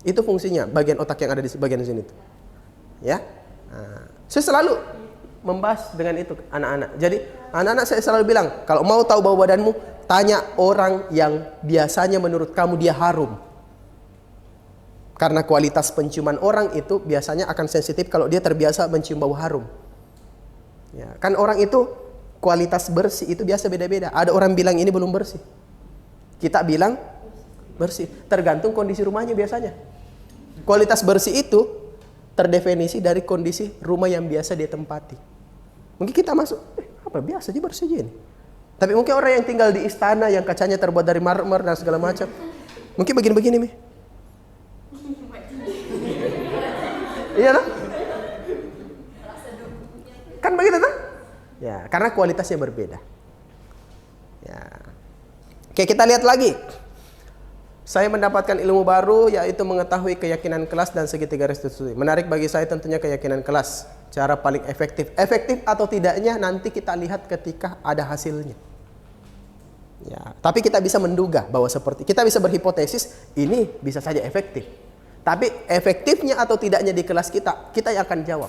Itu fungsinya, bagian otak yang ada di bagian sini itu. Ya. Nah, saya selalu membahas dengan itu anak-anak. Jadi anak-anak saya selalu bilang, kalau mau tahu bau badanmu, tanya orang yang biasanya menurut kamu dia harum. Karena kualitas penciuman orang itu biasanya akan sensitif kalau dia terbiasa mencium bau harum. Ya, kan orang itu kualitas bersih itu biasa beda-beda. Ada orang bilang ini belum bersih. Kita bilang bersih. Tergantung kondisi rumahnya biasanya. Kualitas bersih itu terdefinisi dari kondisi rumah yang biasa dia tempati. Mungkin kita masuk, apa biasa aja bersih aja ini. Tapi mungkin orang yang tinggal di istana yang kacanya terbuat dari marmer dan segala macam, mungkin begini-begini nih. Iya kan? Kan begitu kan? Ya, karena kualitasnya berbeda. Ya. Oke, kita lihat lagi. Saya mendapatkan ilmu baru yaitu mengetahui keyakinan kelas dan segitiga restitusi. Menarik bagi saya tentunya keyakinan kelas. Cara paling efektif. Efektif atau tidaknya nanti kita lihat ketika ada hasilnya. Ya, tapi kita bisa menduga bahwa seperti kita bisa berhipotesis ini bisa saja efektif. Tapi efektifnya atau tidaknya di kelas kita yang akan jawab.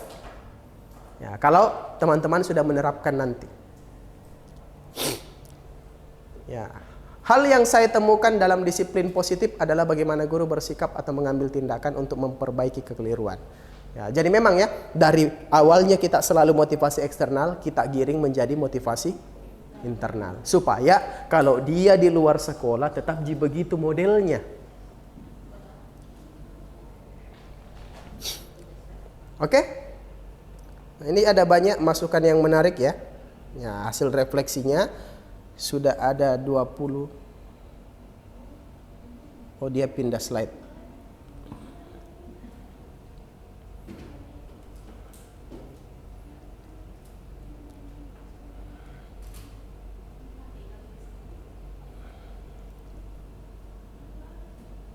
Ya, kalau teman-teman sudah menerapkan nanti. Ya. Hal yang saya temukan dalam disiplin positif adalah bagaimana guru bersikap atau mengambil tindakan untuk memperbaiki kekeliruan. Ya, jadi memang ya, dari awalnya kita selalu motivasi eksternal, kita giring menjadi motivasi internal. Supaya kalau dia di luar sekolah tetap begitu modelnya. Oke? Nah, ini ada banyak masukan yang menarik ya. Ya, hasil refleksinya sudah ada 20. Oh, dia pindah slide.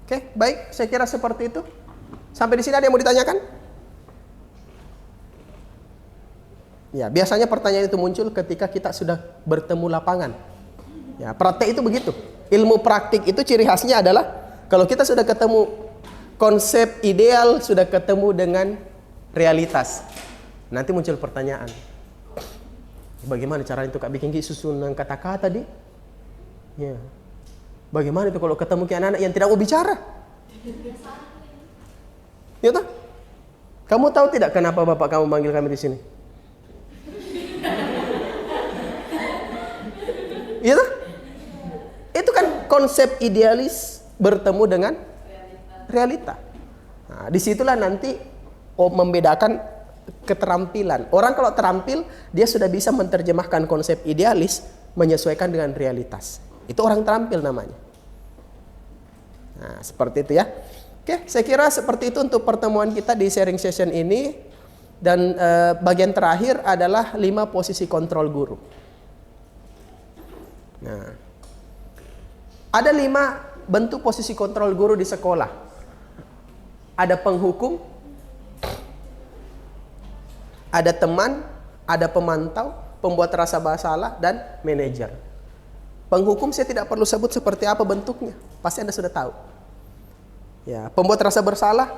Oke, baik. Saya kira seperti itu. Sampai di sini ada yang mau ditanyakan? Ya, biasanya pertanyaan itu muncul ketika kita sudah bertemu lapangan. Ya, praktek itu begitu. Ilmu praktik itu ciri khasnya adalah kalau kita sudah ketemu konsep ideal, sudah ketemu dengan realitas. Nanti muncul pertanyaan. Bagaimana caranya itu Kak bikin susunan kata-kata tadi? Ya. Bagaimana itu kalau ketemu anak-anak yang tidak mau bicara? Ya toh? Kamu tahu tidak kenapa bapak kamu manggil kami di sini? Iya toh? Itu kan konsep idealis bertemu dengan realita. Nah, disitulah nanti membedakan keterampilan. Orang kalau terampil, dia sudah bisa menerjemahkan konsep idealis menyesuaikan dengan realitas. Itu orang terampil namanya. Nah, seperti itu ya. Oke, saya kira seperti itu untuk pertemuan kita di sharing session ini. Dan bagian terakhir adalah 5 posisi kontrol guru. Nah, ada 5 bentuk posisi kontrol guru di sekolah. Ada penghukum, ada teman, ada pemantau, pembuat rasa bersalah, dan manajer. Penghukum saya tidak perlu sebut seperti apa bentuknya, pasti Anda sudah tahu. Ya, pembuat rasa bersalah.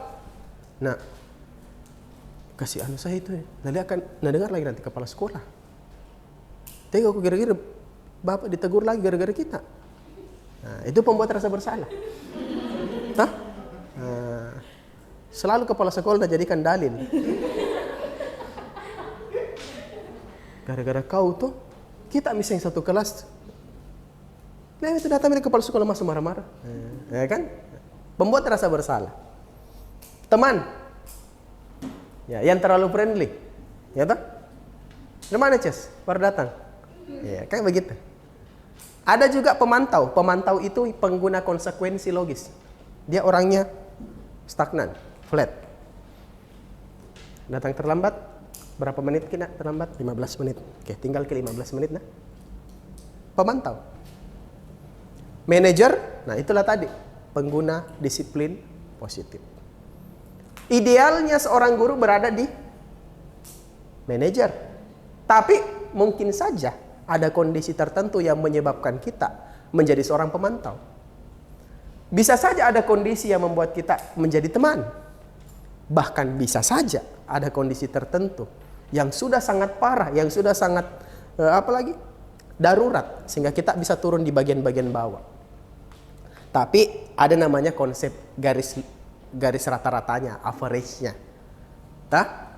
Nah, kasih saya itu ya. Nanti akan dengar lagi nanti kepala sekolah. Tengok kira-kira bapak ditegur lagi gara-gara kita. Nah, itu pembuat rasa bersalah. Hah? Nah, selalu kepala sekolah jadikan dalil. Gara-gara kau tuh, kita misalnya satu kelas. Nah, itu datang dari kepala sekolah masuk marah-marah. Ya kan? Pembuat rasa bersalah. Teman. Ya, yang terlalu friendly. Ya toh? Gimana, Ces? Baru datang. Ya, kayak begitu. Ada juga pemantau. Pemantau itu pengguna konsekuensi logis. Dia orangnya stagnan, flat. Datang terlambat. Berapa menit kita terlambat? 15 menit. Oke, tinggal ke 15 menit nah. Pemantau. Manajer, nah itulah tadi, pengguna disiplin positif. Idealnya seorang guru berada di manajer. Tapi mungkin saja ada kondisi tertentu yang menyebabkan kita menjadi seorang pemantau. Bisa saja ada kondisi yang membuat kita menjadi teman. Bahkan bisa saja ada kondisi tertentu yang sudah sangat parah, yang sudah sangat darurat, sehingga kita bisa turun di bagian-bagian bawah. Tapi ada namanya konsep garis garis rata-ratanya, average-nya.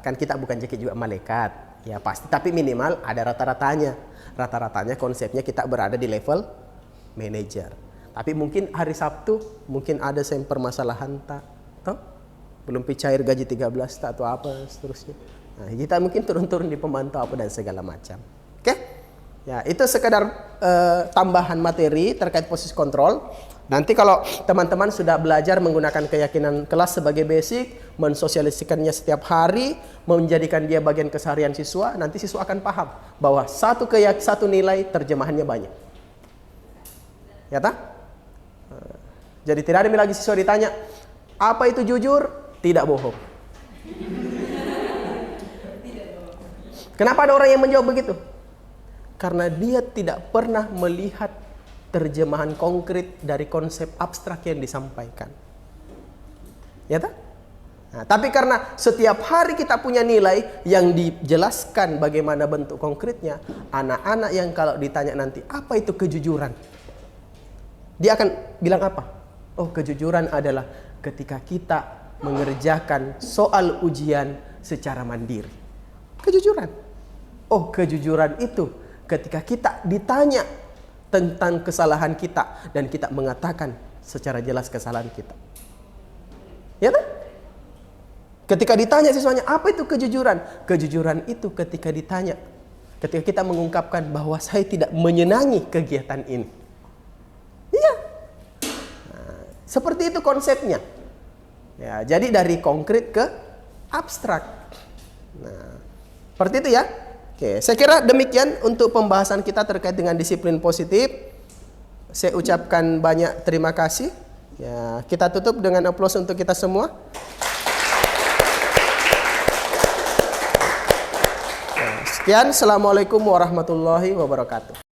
Kan kita bukan jakit juga malaikat. Ya pasti, tapi minimal ada rata-ratanya. Rata-ratanya konsepnya kita berada di level manager. Tapi mungkin hari Sabtu mungkin ada yang permasalahan tak, toh? Belum cair gaji 13 tak atau apa seterusnya. Nah, kita mungkin turun-turun di pemantau apa dan segala macam. Oke? Ya, itu sekedar tambahan materi terkait posisi kontrol. Nanti kalau teman-teman sudah belajar menggunakan keyakinan kelas sebagai basic, mensosialisasikannya setiap hari, menjadikan dia bagian keseharian siswa, nanti siswa akan paham bahwa satu nilai terjemahannya banyak. Ya tak? Jadi tidak ada lagi siswa ditanya, apa itu jujur? Tidak bohong. Kenapa ada orang yang menjawab begitu? Karena dia tidak pernah melihat terjemahan konkret dari konsep abstrak yang disampaikan. Ya tak? Nah, tapi karena setiap hari kita punya nilai yang dijelaskan bagaimana bentuk konkretnya, anak-anak yang kalau ditanya nanti, apa itu kejujuran? Dia akan bilang apa? Oh, kejujuran adalah ketika kita mengerjakan soal ujian secara mandiri. Kejujuran. Oh, kejujuran itu ketika kita ditanya tentang kesalahan kita dan kita mengatakan secara jelas kesalahan kita. Ya kan? Ketika ditanya siswanya, apa itu kejujuran? Kejujuran itu ketika ditanya, ketika kita mengungkapkan bahwa saya tidak menyenangi kegiatan ini. Iya. Nah, seperti itu konsepnya. Ya, jadi dari konkret ke abstrak. Nah, seperti itu ya. Oke, saya kira demikian untuk pembahasan kita terkait dengan disiplin positif. Saya ucapkan banyak terima kasih. Ya, kita tutup dengan aplaus untuk kita semua. Ya, sekian, assalamualaikum warahmatullahi wabarakatuh.